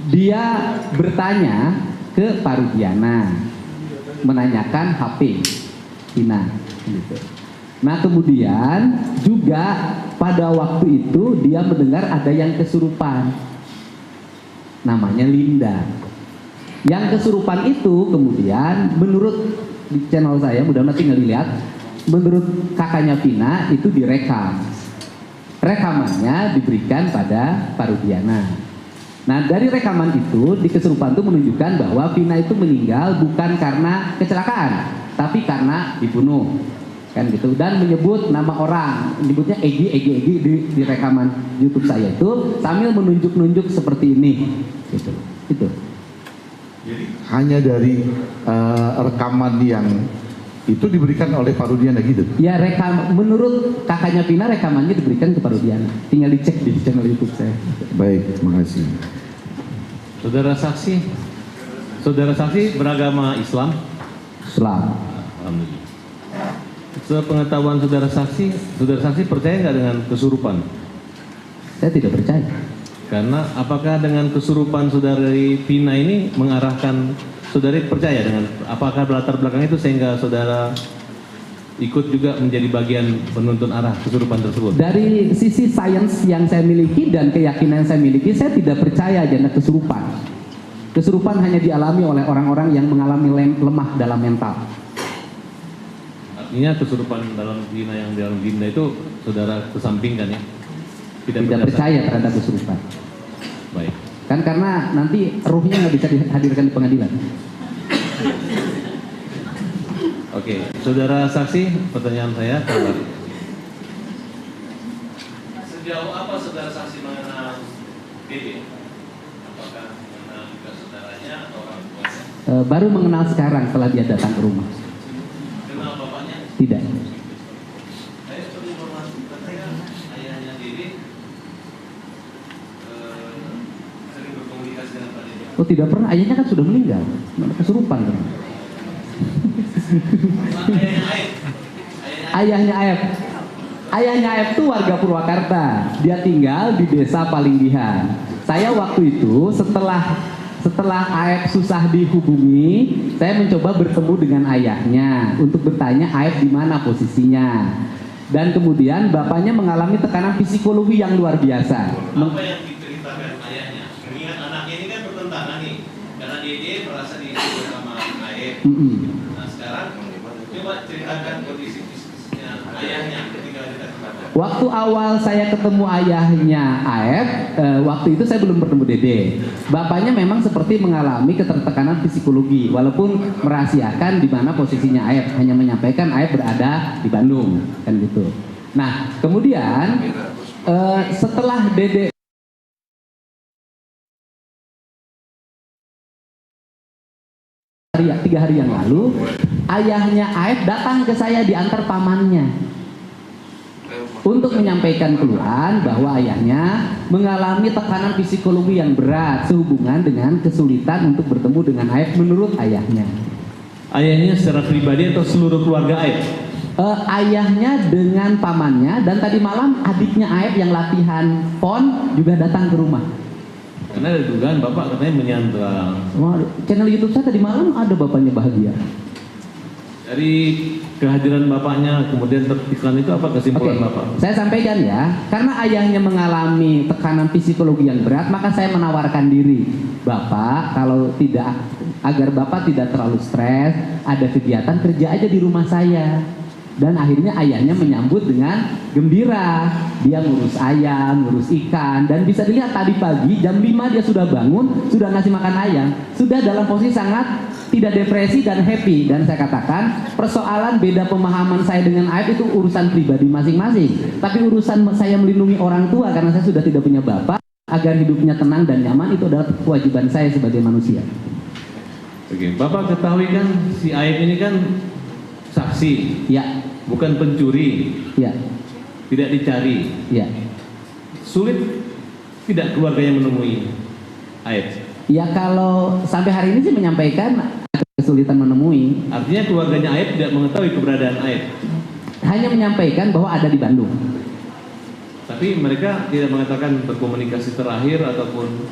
dia bertanya ke Pak Rudiana, menanyakan HP Vina gitu. Nah kemudian juga pada waktu itu dia mendengar ada yang kesurupan, namanya Linda. Yang kesurupan itu kemudian menurut di channel saya, mudah-mudahan tinggal dilihat, menurut kakaknya Vina itu direkam. Rekamannya diberikan pada Pak Rudiana. Nah dari rekaman itu di kesurupan itu menunjukkan bahwa Vina itu meninggal bukan karena kecelakaan, tapi karena dibunuh, kan gitu. Dan menyebut nama orang, menyebutnya Egi di rekaman YouTube saya itu sambil menunjuk-nunjuk seperti ini, gitu. Itu. Hanya dari rekaman yang itu diberikan oleh Pak Rudiana gitu? Ya menurut kakaknya Vina rekamannya diberikan ke Pak Rudiana. Tinggal dicek di channel YouTube saya. Baik, terima kasih. Saudara saksi beragama Islam? Islam. Alhamdulillah. Sepengetahuan saudara saksi percaya nggak dengan kesurupan? Saya tidak percaya. Karena apakah dengan kesurupan saudari Vina ini mengarahkan saudari percaya dengan apakah latar belakang itu sehingga saudara ikut juga menjadi bagian penuntun arah kesurupan tersebut? Dari sisi sains yang saya miliki dan keyakinan yang saya miliki, saya tidak percaya adanya kesurupan. Kesurupan hanya dialami oleh orang-orang yang mengalami lemah dalam mental. Artinya kesurupan dalam Vina yang dalam Dinda itu saudara kesampingkan ya? Tidak percaya terhadap kesurupan. Baik. Kan karena nanti ruhnya nggak bisa dihadirkan di pengadilan. Oke, saudara saksi, pertanyaan saya, kabar. Sejauh apa saudara saksi mengenal Dede? Apakah mengenal juga saudaranya atau orang tuanya? Baru mengenal sekarang setelah dia datang ke rumah. Tidak. Saya perlu informasi, katanya ayahnya Dede sering berkomunikasi dengan Pak Dede. Oh tidak pernah, ayahnya kan sudah meninggal, kesurupan kan. Ayahnya Aib. Ayahnya Aib. Ayahnya Aib itu warga Purwakarta. Dia tinggal di desa Palinggihan. Saya waktu itu setelah Aib susah dihubungi, saya mencoba bertemu dengan ayahnya untuk bertanya Aib di mana posisinya. Dan kemudian bapaknya mengalami tekanan psikologi yang luar biasa. Apa yang diceritakan ayahnya? Mengingat anaknya ini kan bertentangan nih, karena Dede merasa diikuti sama Aib. Nah sekarang coba ceritakan kondisi fisiknya ayahnya ketika ada kesempatan. Waktu awal saya ketemu ayahnya Aib, waktu itu saya belum bertemu Dede. Bapaknya memang seperti mengalami ketertekanan psikologi, walaupun merahasiakan di mana posisinya Aib, hanya menyampaikan Aib berada di Bandung, kan gitu. Nah, kemudian setelah Dede tiga hari yang lalu, ayahnya Aib datang ke saya diantar pamannya untuk menyampaikan keluhan bahwa ayahnya mengalami tekanan psikologi yang berat sehubungan dengan kesulitan untuk bertemu dengan Aib menurut ayahnya. Ayahnya secara pribadi atau seluruh keluarga Aib? Ayahnya dengan pamannya, dan tadi malam adiknya Aib yang latihan PON juga datang ke rumah. Karena ada dugaan Bapak katanya menyandrang. Channel YouTube saya tadi malam ada bapaknya bahagia. Dari kehadiran bapaknya kemudian tertiklan itu apa kesimpulan Oke, Bapak? saya sampaikan ya, karena ayahnya mengalami tekanan psikologi yang berat, maka saya menawarkan diri, Bapak, kalau tidak, agar Bapak tidak terlalu stres, ada kegiatan kerja aja di rumah saya. Dan akhirnya ayahnya menyambut dengan gembira. Dia ngurus ayam, ngurus ikan, dan bisa dilihat tadi pagi jam 5 dia sudah bangun, sudah ngasih makan ayam, sudah dalam posisi sangat tidak depresi dan happy. Dan saya katakan persoalan beda pemahaman saya dengan Aib itu urusan pribadi masing-masing, tapi urusan saya melindungi orang tua karena saya sudah tidak punya bapak agar hidupnya tenang dan nyaman, itu adalah kewajiban saya sebagai manusia. Oke, Bapak ketahui kan si Aib ini kan saksi, Ya, bukan pencuri, ya, tidak dicari. ya. Sulit tidak keluarganya menemui Aib? Ya kalau sampai hari ini sih menyampaikan ada kesulitan menemui. Artinya keluarganya Aib tidak mengetahui keberadaan Aib. Hanya menyampaikan bahwa ada di Bandung. Tapi mereka tidak mengatakan berkomunikasi terakhir ataupun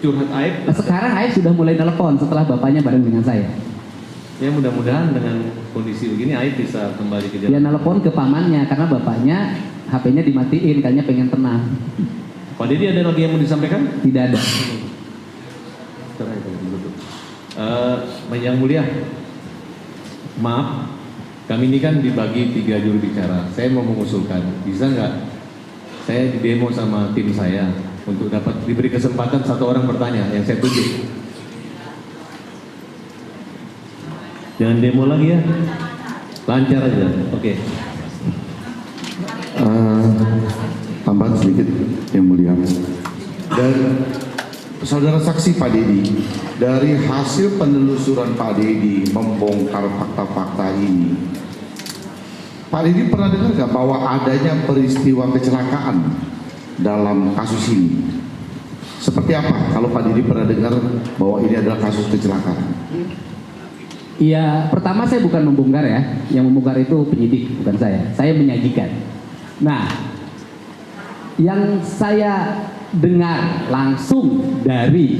curhat Aib. Nah, sekarang Aib sudah mulai telepon setelah bapaknya bareng dengan saya. Ya mudah-mudahan dengan kondisi begini Aib bisa kembali ke Dia jalan. telepon ke pamannya karena bapaknya HP-nya dimatiin, kayaknya pengen tenang. Pak Dede ada lagi yang mau disampaikan? Tidak ada. Yang mulia, maaf, kami ini kan dibagi 3 juru bicara. Saya mau mengusulkan, bisa nggak saya didemo sama tim saya untuk dapat diberi kesempatan 1 orang bertanya yang saya tunjuk. Jangan demo lagi ya, lancar aja. Oke. Tambahan sedikit yang mulia. Dan saudara saksi Pak Dedi, dari hasil penelusuran Pak Dedi membongkar fakta-fakta ini, Pak Dedi pernah dengar nggak bahwa adanya peristiwa kecelakaan dalam kasus ini? Seperti apa kalau Pak Dedi pernah dengar bahwa ini adalah kasus kecelakaan? Iya, pertama saya bukan membongkar ya. Yang membongkar itu penyidik, bukan saya. Saya menyajikan. Nah, yang saya dengar langsung dari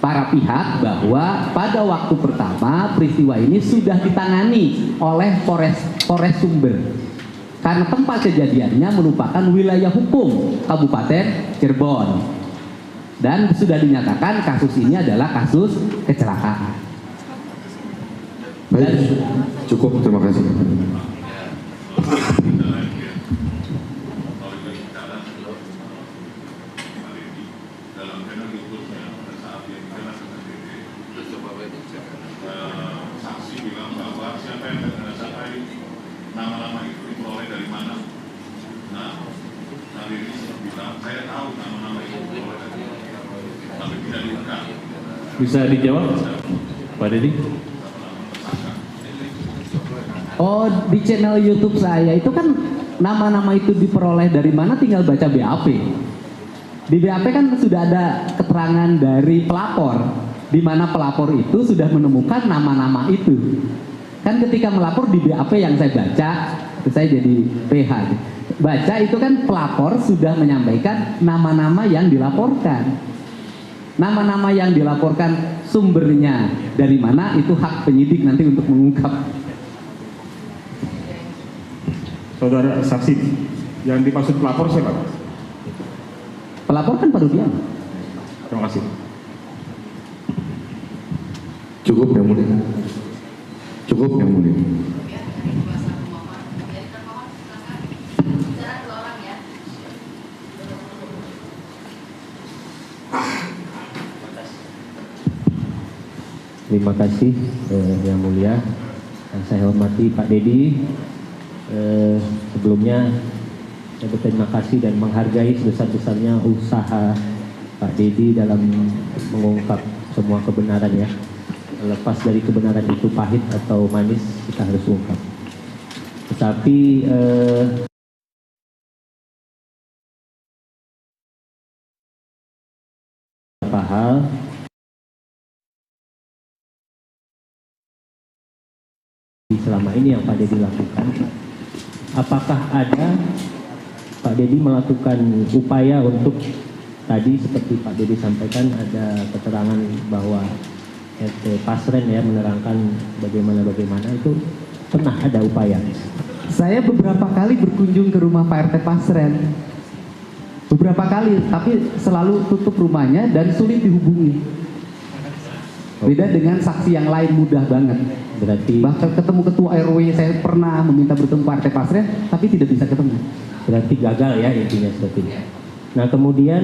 para pihak bahwa pada waktu pertama peristiwa ini sudah ditangani oleh Polres Sumber karena tempat kejadiannya merupakan wilayah hukum Kabupaten Cirebon, dan sudah dinyatakan kasus ini adalah kasus kecelakaan. Baik, cukup, terima kasih. Saksi bilang bahwa siapa yang mengenai nama-nama itu diperoleh dari mana. Nah, tadi bilang saya tahu nama-nama itu diperoleh dari mana, tapi tidak diungkap. Bisa dijawab, Pak Dedi? Oh, di channel YouTube saya itu kan nama-nama itu diperoleh dari mana, tinggal baca BAP. Di BAP kan sudah ada keterangan dari pelapor, di mana pelapor itu sudah menemukan nama-nama itu. Kan ketika melapor di BAP yang saya baca, itu saya jadi PH. Baca itu kan pelapor sudah menyampaikan nama-nama yang dilaporkan. Nama-nama yang dilaporkan sumbernya dari mana, itu hak penyidik nanti untuk mengungkap. Saudara saksi, yang dimaksud pelapor siapa? Pelapor kan Pak Rudian. Terima kasih. Cukup yang mulia. Cukup yang mulia. Terima kasih Yang Mulia. Dan saya hormati Pak Dedi. Sebelumnya saya berterima kasih dan menghargai sebesar-besarnya usaha Pak Dedi dalam mengungkap semua kebenaran ya. Lepas dari kebenaran itu pahit atau manis, kita harus ungkap. Tetapi beberapa hal selama ini yang Pak Dedi lakukan, apakah ada Pak Dedi melakukan upaya untuk tadi seperti Pak Dedi sampaikan ada keterangan bahwa RT Pasren ya menerangkan bagaimana itu pernah ada upaya? Saya beberapa kali berkunjung ke rumah Pak RT Pasren. Beberapa kali, tapi selalu tutup rumahnya dan sulit dihubungi. Beda dengan saksi yang lain, mudah banget. Berarti bahkan ketemu ketua RW saya pernah meminta bertemu Pak RT Pasren, tapi tidak bisa ketemu. Berarti gagal ya intinya seperti itu. Nah kemudian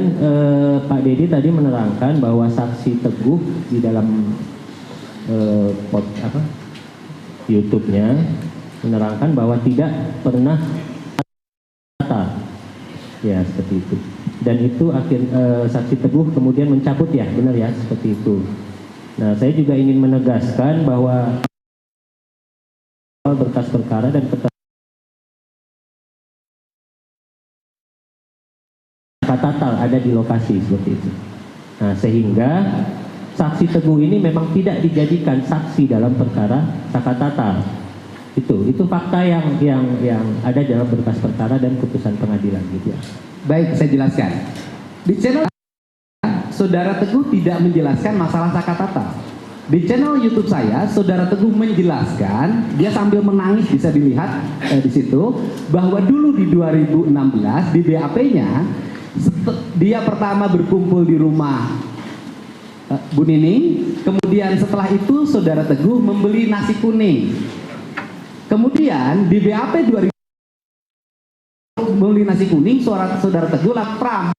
Pak Dedi tadi menerangkan bahwa saksi Teguh di dalam YouTube-nya menerangkan bahwa tidak pernah kata ya seperti itu. Dan itu saksi Teguh kemudian mencabut ya, benar ya seperti itu. Nah saya juga ingin menegaskan bahwa berkas perkara dan Tatal ada di lokasi seperti itu. Nah sehingga saksi Teguh ini memang tidak dijadikan saksi dalam perkara Tatal. Itu fakta yang ada dalam berkas perkara dan putusan pengadilan gitu ya. Baik, saya jelaskan. Di channel Saudara Teguh tidak menjelaskan masalah Tatal. Di channel YouTube saya, Saudara Teguh menjelaskan, dia sambil menangis bisa dilihat di situ, bahwa dulu di 2016 di BAP-nya dia pertama berkumpul di rumah Bu Nining, kemudian setelah itu Saudara Teguh membeli nasi kuning. Kemudian di BAP 2000 membeli nasi kuning, Saudara Teguh lah Pram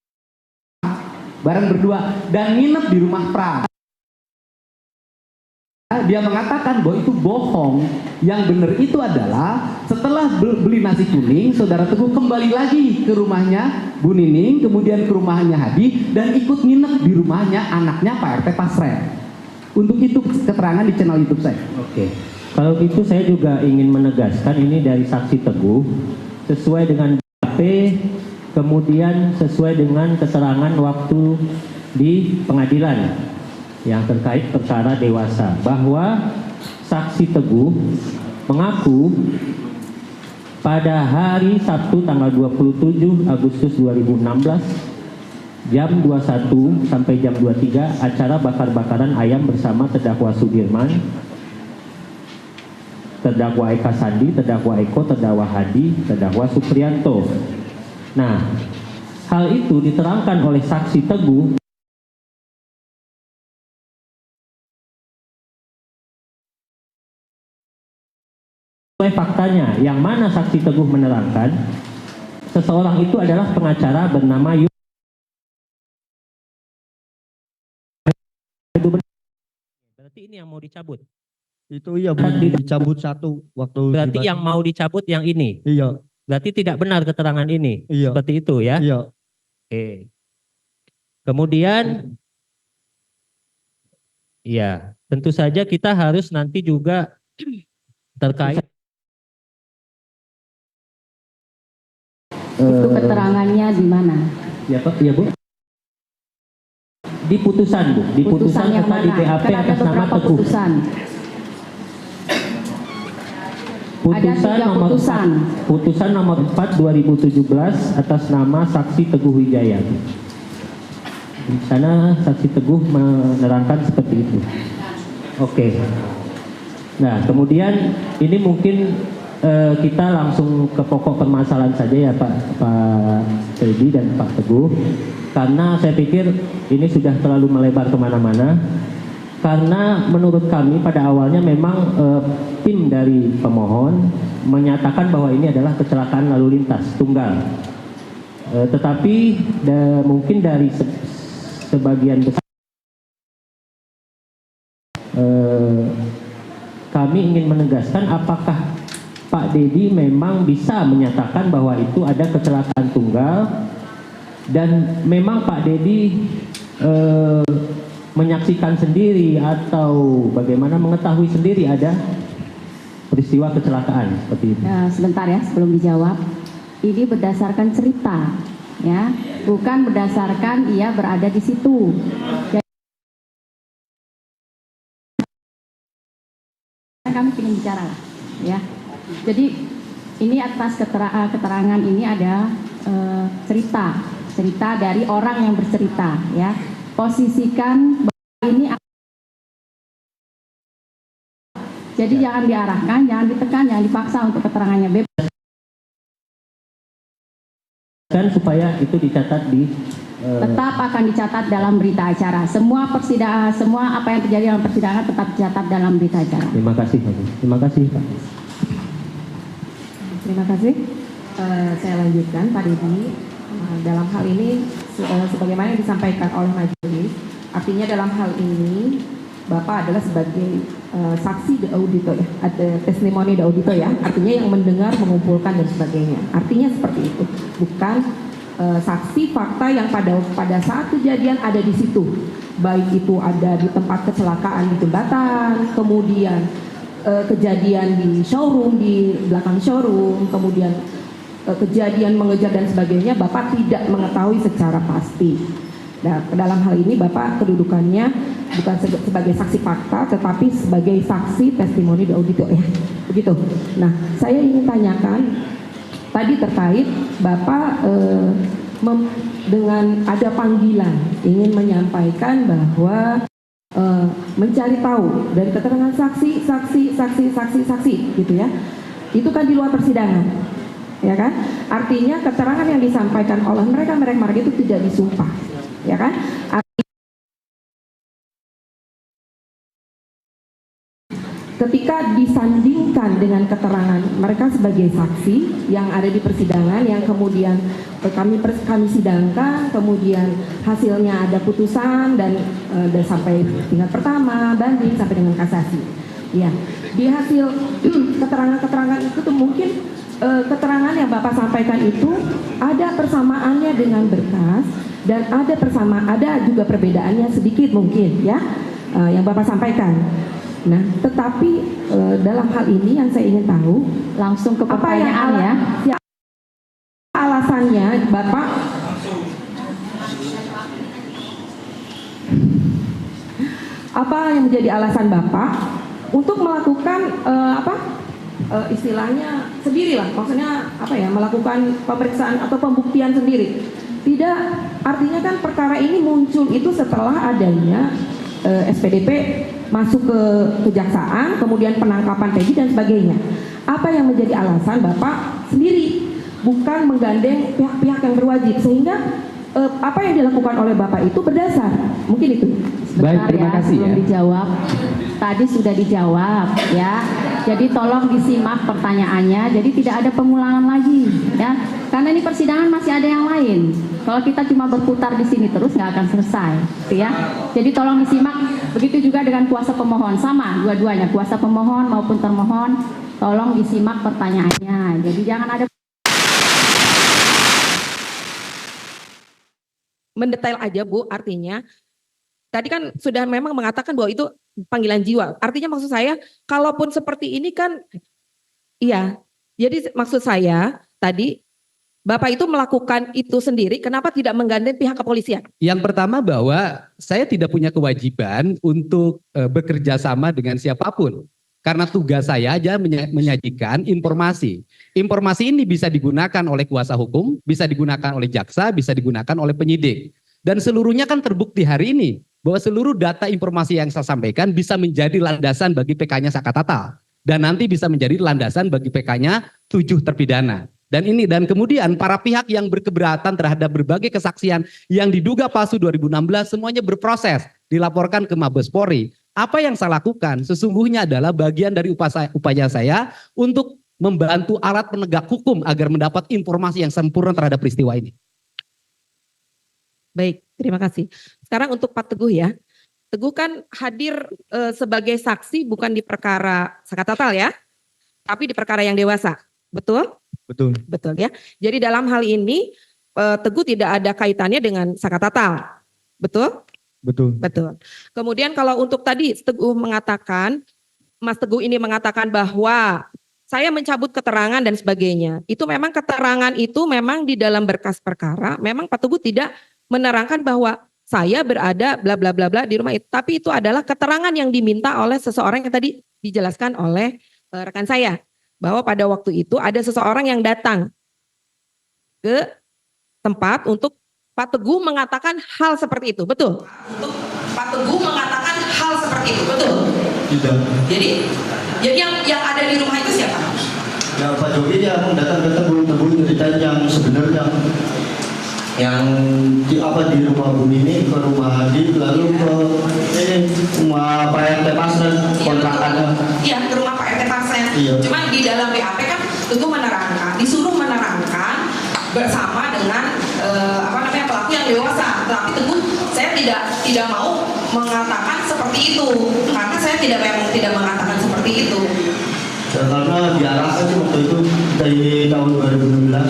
bareng berdua dan nginep di rumah Pram. Dia mengatakan bahwa itu bohong. Yang benar itu adalah setelah beli nasi kuning, Saudara Teguh kembali lagi ke rumahnya Bu Nining, kemudian ke rumahnya Hadi, dan ikut nginep di rumahnya anaknya Pak RT Pasren. Untuk itu keterangan di channel YouTube saya. Oke. Kalau gitu saya juga ingin menegaskan ini dari saksi Teguh sesuai dengan BAP, kemudian sesuai dengan keterangan waktu di pengadilan yang terkait perkara dewasa, bahwa saksi Teguh mengaku pada hari Sabtu tanggal 27 Agustus 2016 jam 21 sampai jam 23 acara bakar-bakaran ayam bersama terdakwa Sudirman, terdakwa Eka Sandi, terdakwa Eko, terdakwa Hadi, terdakwa Suprianto. Nah, hal itu diterangkan oleh saksi Teguh faktanya, yang mana saksi Teguh menerangkan seseorang itu adalah pengacara bernama Yu. Berarti ini yang mau dicabut. Itu iya dicabut satu waktu. Berarti yang mau dicabut yang ini. Iya. Berarti tidak benar keterangan ini. Iya. Seperti itu ya. Iya. Oke. Kemudian ya, tentu saja kita harus nanti juga terkait Itu keterangannya di mana? Ya Pak, ya Bu. Di putusan Bu, di putusan yang serta di mana? BAP Kan ada atas nama beberapa Teguh. putusan. Putusan Ada 3 nomor putusan. putusan nomor 4 2017 atas nama Saksi Teguh Wijaya. Di sana Saksi Teguh menerangkan seperti itu. Oke. Nah, kemudian ini mungkin kita langsung ke pokok permasalahan saja ya Pak Teddy dan Pak Teguh, karena saya pikir ini sudah terlalu melebar kemana-mana. Karena menurut kami pada awalnya memang tim dari pemohon menyatakan bahwa ini adalah kecelakaan lalu lintas tunggal. Tetapi mungkin dari sebagian besar kami ingin menegaskan apakah Pak Dedi memang bisa menyatakan bahwa itu ada kecelakaan tunggal dan memang Pak Dedi menyaksikan sendiri atau bagaimana mengetahui sendiri ada peristiwa kecelakaan seperti itu. Sebentar ya, sebelum dijawab. Ini berdasarkan cerita, ya, bukan berdasarkan ia berada di situ. Jadi, kami ingin bicara lah, ya. Jadi ini atas keterangan ini ada cerita dari orang yang bercerita, ya. Posisikan ini, jadi jangan diarahkan, jangan ditekan, jangan dipaksa untuk keterangannya, bebas. Dan supaya itu dicatat di tetap akan dicatat dalam berita acara. Semua persidangan, semua apa yang terjadi dalam persidangan tetap dicatat dalam berita acara. Terima kasih Pak. Terima kasih Pak. Terima kasih. Saya lanjutkan Pak Dedi. Dalam hal ini sebagaimana yang disampaikan oleh majelis, artinya dalam hal ini Bapak adalah sebagai saksi de audito ya, ada testimoni de audito ya, artinya yang mendengar, mengumpulkan dan sebagainya. Artinya seperti itu, bukan saksi fakta yang pada saat kejadian ada di situ, baik itu ada di tempat kecelakaan di jembatan, kemudian kejadian di showroom, di belakang showroom, kemudian kejadian mengejar dan sebagainya, Bapak tidak mengetahui secara pasti. Nah, dalam hal ini Bapak kedudukannya bukan sebagai saksi fakta, tetapi sebagai saksi testimoni de audito ya, begitu. Nah, saya ingin tanyakan tadi terkait Bapak dengan ada panggilan ingin menyampaikan bahwa mencari tahu dari keterangan saksi gitu ya, itu kan di luar persidangan, ya kan? Artinya keterangan yang disampaikan oleh mereka itu tidak disumpah, ya kan? Ketika disandingkan dengan keterangan mereka sebagai saksi yang ada di persidangan, yang kemudian kami sidangkan, kemudian hasilnya ada putusan dan sampai tingkat pertama, banding sampai dengan kasasi. Ya, di hasil keterangan-keterangan itu tuh mungkin keterangan yang Bapak sampaikan itu ada persamaannya dengan berkas dan ada juga perbedaannya sedikit mungkin ya, yang Bapak sampaikan. Nah, tetapi dalam hal ini yang saya ingin tahu, langsung ke pertanyaan ya. Alasannya Bapak apa yang menjadi alasan Bapak untuk melakukan istilahnya sendiri lah, maksudnya apa ya, melakukan pemeriksaan atau pembuktian sendiri. Tidak, artinya kan perkara ini muncul itu setelah adanya SPDP masuk ke kejaksaan, kemudian penangkapan Peggy dan sebagainya. Apa yang menjadi alasan Bapak sendiri, bukan menggandeng pihak-pihak yang berwajib, sehingga apa yang dilakukan oleh Bapak itu berdasar, mungkin itu. Baik, terima kasih ya. Dijawab. Tadi sudah dijawab ya. Jadi tolong disimak pertanyaannya. Jadi tidak ada pengulangan lagi ya. Karena ini persidangan masih ada yang lain. Kalau kita cuma berputar di sini terus nggak akan selesai, ya. Jadi tolong disimak. Begitu juga dengan kuasa pemohon, sama dua-duanya, kuasa pemohon maupun termohon. Tolong disimak pertanyaannya. Jadi jangan ada mendetail aja Bu, artinya tadi kan sudah memang mengatakan bahwa itu panggilan jiwa. Artinya maksud saya, kalaupun seperti ini kan, iya. Jadi maksud saya tadi Bapak itu melakukan itu sendiri, kenapa tidak menggandeng pihak kepolisian? Yang pertama bahwa saya tidak punya kewajiban untuk bekerja sama dengan siapapun. Karena tugas saya aja menyajikan informasi. Informasi ini bisa digunakan oleh kuasa hukum, bisa digunakan oleh jaksa, bisa digunakan oleh penyidik. Dan seluruhnya kan terbukti hari ini bahwa seluruh data informasi yang saya sampaikan bisa menjadi landasan bagi PK-nya Sakatatal. Dan nanti bisa menjadi landasan bagi PK-nya 7 terpidana. Dan kemudian para pihak yang berkeberatan terhadap berbagai kesaksian yang diduga palsu 2016 semuanya berproses, dilaporkan ke Mabes Polri. Apa yang saya lakukan sesungguhnya adalah bagian dari upaya saya untuk membantu alat penegak hukum agar mendapat informasi yang sempurna terhadap peristiwa ini. Baik, terima kasih. Sekarang untuk Pak Teguh ya. Teguh kan hadir sebagai saksi bukan di perkara Sakatatal ya, tapi di perkara yang dewasa. Betul? Betul. Betul ya. Jadi dalam hal ini Teguh tidak ada kaitannya dengan Sakatatal. Betul? Betul. Betul. Kemudian kalau untuk tadi Teguh mengatakan, Mas Teguh ini mengatakan bahwa saya mencabut keterangan dan sebagainya. Itu memang keterangan itu memang di dalam berkas perkara, memang Pak Teguh tidak menerangkan bahwa saya berada bla bla bla bla di rumah itu. Tapi itu adalah keterangan yang diminta oleh seseorang yang tadi dijelaskan oleh rekan saya. Bahwa pada waktu itu ada seseorang yang datang ke tempat untuk Pak Teguh mengatakan hal seperti itu, betul? Untuk Pak Teguh mengatakan hal seperti itu, betul? Tidak. Jadi yang ada di rumah itu siapa? Ya Pak Jokowi yang datang ke Teguh ceritain yang sebenarnya yang di rumah Bu Nini ke rumah Hadi lalu ke rumah Pak RT Pasren kontrakannya. Iya, ke rumah Pak RT Pasren. Iya. Cuma di dalam BAP kan Teguh menerangkan, disuruh menerangkan bersama dengan pelaku yang dewasa. Tapi Teguh saya tidak mau mengatakan seperti itu karena saya tidak mengatakan seperti itu. Ya, karena diarahkan sih waktu itu dari tahun 2016.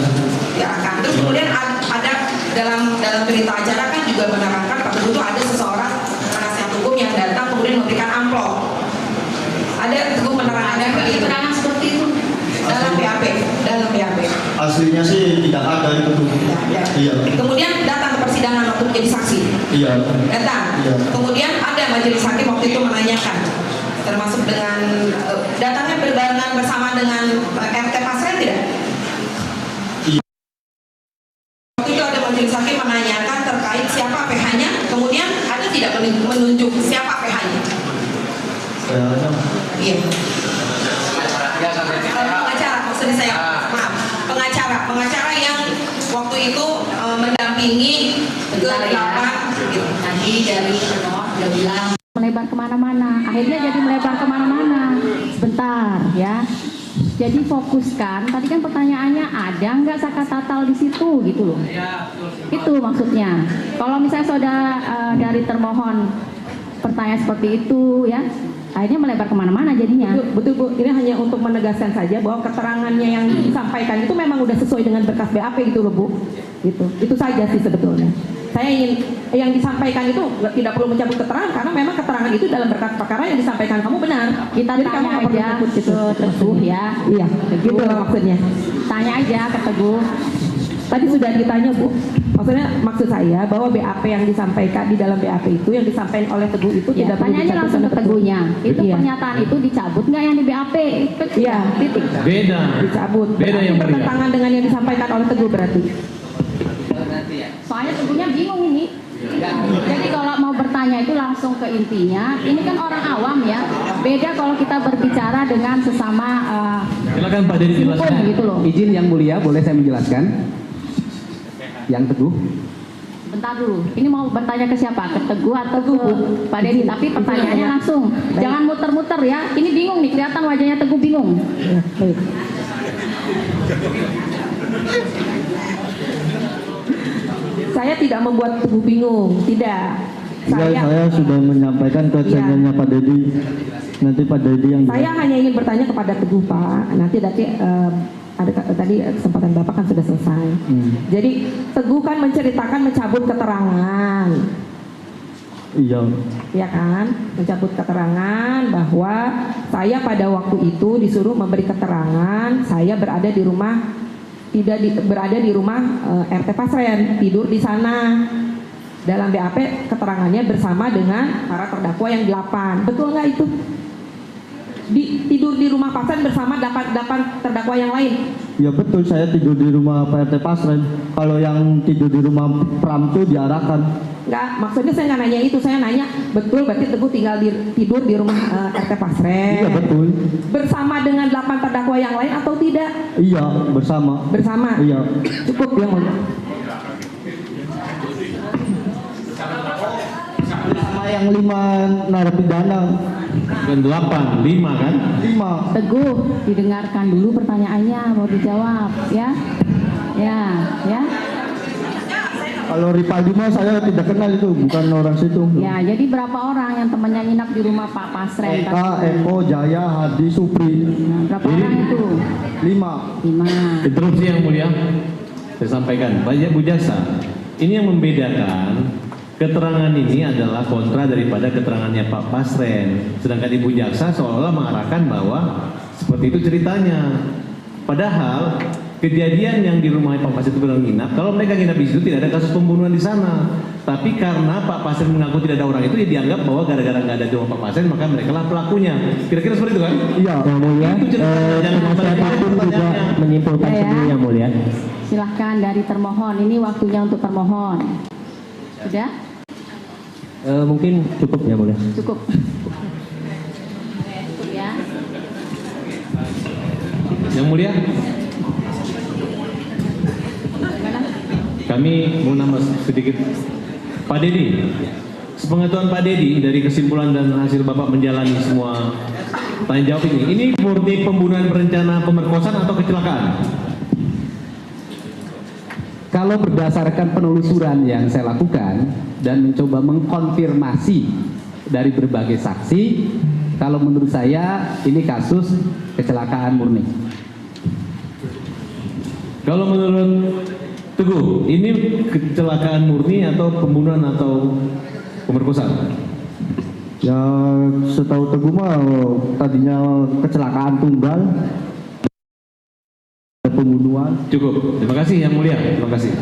Diarahkan. Terus kemudian ada dalam berita acara kan juga menerangkan Pak Teguh itu ada seseorang penasihat hukum yang datang kemudian memberikan amplop. Ada Teguh menerangkan keterangan seperti itu dalam BAP. Aslinya sih tidak ada itu. Tidak ada. Iya. Kemudian datang ke persidangan waktu menjadi saksi. Iya. Datang. Iya. Kemudian ada majelis hakim waktu itu menanyakan, termasuk dengan datangnya berbarengan bersama dengan RT Pasren tidak? Iya. Waktu itu ada majelis hakim menanyakan terkait siapa PH-nya, kemudian ada tidak menunjuk siapa PH-nya? Iya. Pengacara, maksudnya saya maaf. Pengacara yang waktu itu mendampingi ke 8 gitu. Tadi dari Penor dia bilang melebar kemana-mana, akhirnya jadi melebar kemana-mana. Sebentar ya. Jadi fokuskan, tadi kan pertanyaannya ada nggak Sakatatal di situ gitu loh. Itu maksudnya. Kalau misalnya saudara dari termohon pertanyaan seperti itu ya, akhirnya melebar kemana-mana jadinya. Betul Bu, ini hanya untuk menegaskan saja bahwa keterangannya yang disampaikan itu memang udah sesuai dengan berkas BAP gitu loh Bu. Gitu. Itu saja sih sebetulnya. Saya ingin yang disampaikan itu tidak perlu mencabut keterangan karena memang keterangan itu dalam berkas perkara yang disampaikan kamu benar. Kita jadi tanya kamu nggak perlu aja takut gitu. ke Teguh ya. Iya, gitu lah maksudnya. Tanya aja ke Teguh. Tadi sudah ditanya Bu. Maksud saya bahwa BAP yang disampaikan di dalam BAP itu yang disampaikan oleh Teguh itu Ya, tidak perlu tanya aja langsung ke Teguhnya. Itu Iya. pernyataan itu dicabut nggak yang di BAP? Iya, titik. Beda. Dicabut. Beda yang berbeda. Bertentangan dengan yang disampaikan oleh Teguh berarti. Soalnya Teguhnya bingung ini. Jadi kalau mau bertanya itu langsung ke intinya. Ini kan orang awam ya. Beda kalau kita berbicara dengan sesama Silakan Pak Dedi hukum jelaskan. gitu loh. Izin yang mulia, boleh saya menjelaskan? Yang Teguh. Bentar dulu. Ini mau bertanya ke siapa? Ke Teguh atau ke Pak Dedi? Tapi pertanyaannya langsung. Jangan muter-muter ya. Ini bingung nih. Kelihatan wajahnya Teguh bingung. Ya, baik. Saya tidak membuat Teguh bingung, tidak. Saya sudah menyampaikan ke channelnya Pak Dedi. Nanti Pak Dedi yang Saya hanya ingin bertanya kepada Teguh Pak. Nanti tadi kesempatan Bapak kan sudah selesai. Jadi Teguh kan menceritakan mencabut keterangan. Iya. Ya kan, mencabut keterangan bahwa saya pada waktu itu disuruh memberi keterangan saya berada di rumah berada di rumah RT Pasren, tidur di sana. Dalam BAP keterangannya bersama dengan para terdakwa yang 8. Betul nggak itu? Tidur di rumah Pasren bersama 8 terdakwa yang lain? Ya betul, saya tidur di rumah Pak RT Pasren. Kalau yang tidur di rumah Pram itu diarahkan. Enggak, maksudnya saya nggak nanya itu. Saya nanya, betul berarti Teguh tinggal tidur di rumah RT Pasren? Iya betul. Bersama dengan 8 terdakwa yang lain atau tidak? Iya, bersama. Bersama? Iya. Cukup yang mulia. Sama yang 5 narapidana. Dan 8, 5 kan? 5. Teguh, didengarkan dulu pertanyaannya, mau dijawab ya. Ya. Kalau Ripaldi mah saya tidak kenal itu, bukan orang situ. Ya, jadi berapa orang yang temannya nginap di rumah Pak Pasren? Eka, Eko, Jaya, Hadi, Supri. Nah, berapa orang itu? 5. 5. Interupsi yang mulia, saya sampaikan, banyak Bu Jaksa. Ini yang membedakan keterangan ini adalah kontra daripada keterangannya Pak Pasren. Sedangkan Ibu Jaksa seolah-olah mengarahkan bahwa seperti itu ceritanya. Padahal kejadian yang di rumah Pak Pasren itu benar nginap. Kalau mereka nginap di situ tidak ada kasus pembunuhan di sana. Tapi karena Pak Pasren mengaku tidak ada orang itu, ya dianggap bahwa gara-gara nggak ada di rumah Pak Pasren maka mereka lah pelakunya. Kira-kira seperti itu kan? Iya. Yang mulia, Itu ceritanya. Jangan penasihat balik-balik hukum juga pertanyaannya. menyimpulkan Ya. sendiri yang mulia. Silahkan dari termohon, ini waktunya untuk termohon. Sudah? Mungkin cukup ya mulia. Cukup. Cukup ya. Yang mulia, Gimana? kami mau nambah sedikit. Pak Dedi, sepengetahuan Pak Dedi dari kesimpulan dan hasil Bapak menjalani semua tanya jawab ini murni pembunuhan berencana pemerkosaan atau kecelakaan? Kalau berdasarkan penelusuran yang saya lakukan dan mencoba mengkonfirmasi dari berbagai saksi, kalau menurut saya ini kasus kecelakaan murni. Kalau menurut Teguh, ini kecelakaan murni atau pembunuhan atau pemerkosaan? Ya setahu Teguh mah tadinya kecelakaan tunggal, pembunuhan. Cukup. Terima kasih yang mulia. Terima kasih.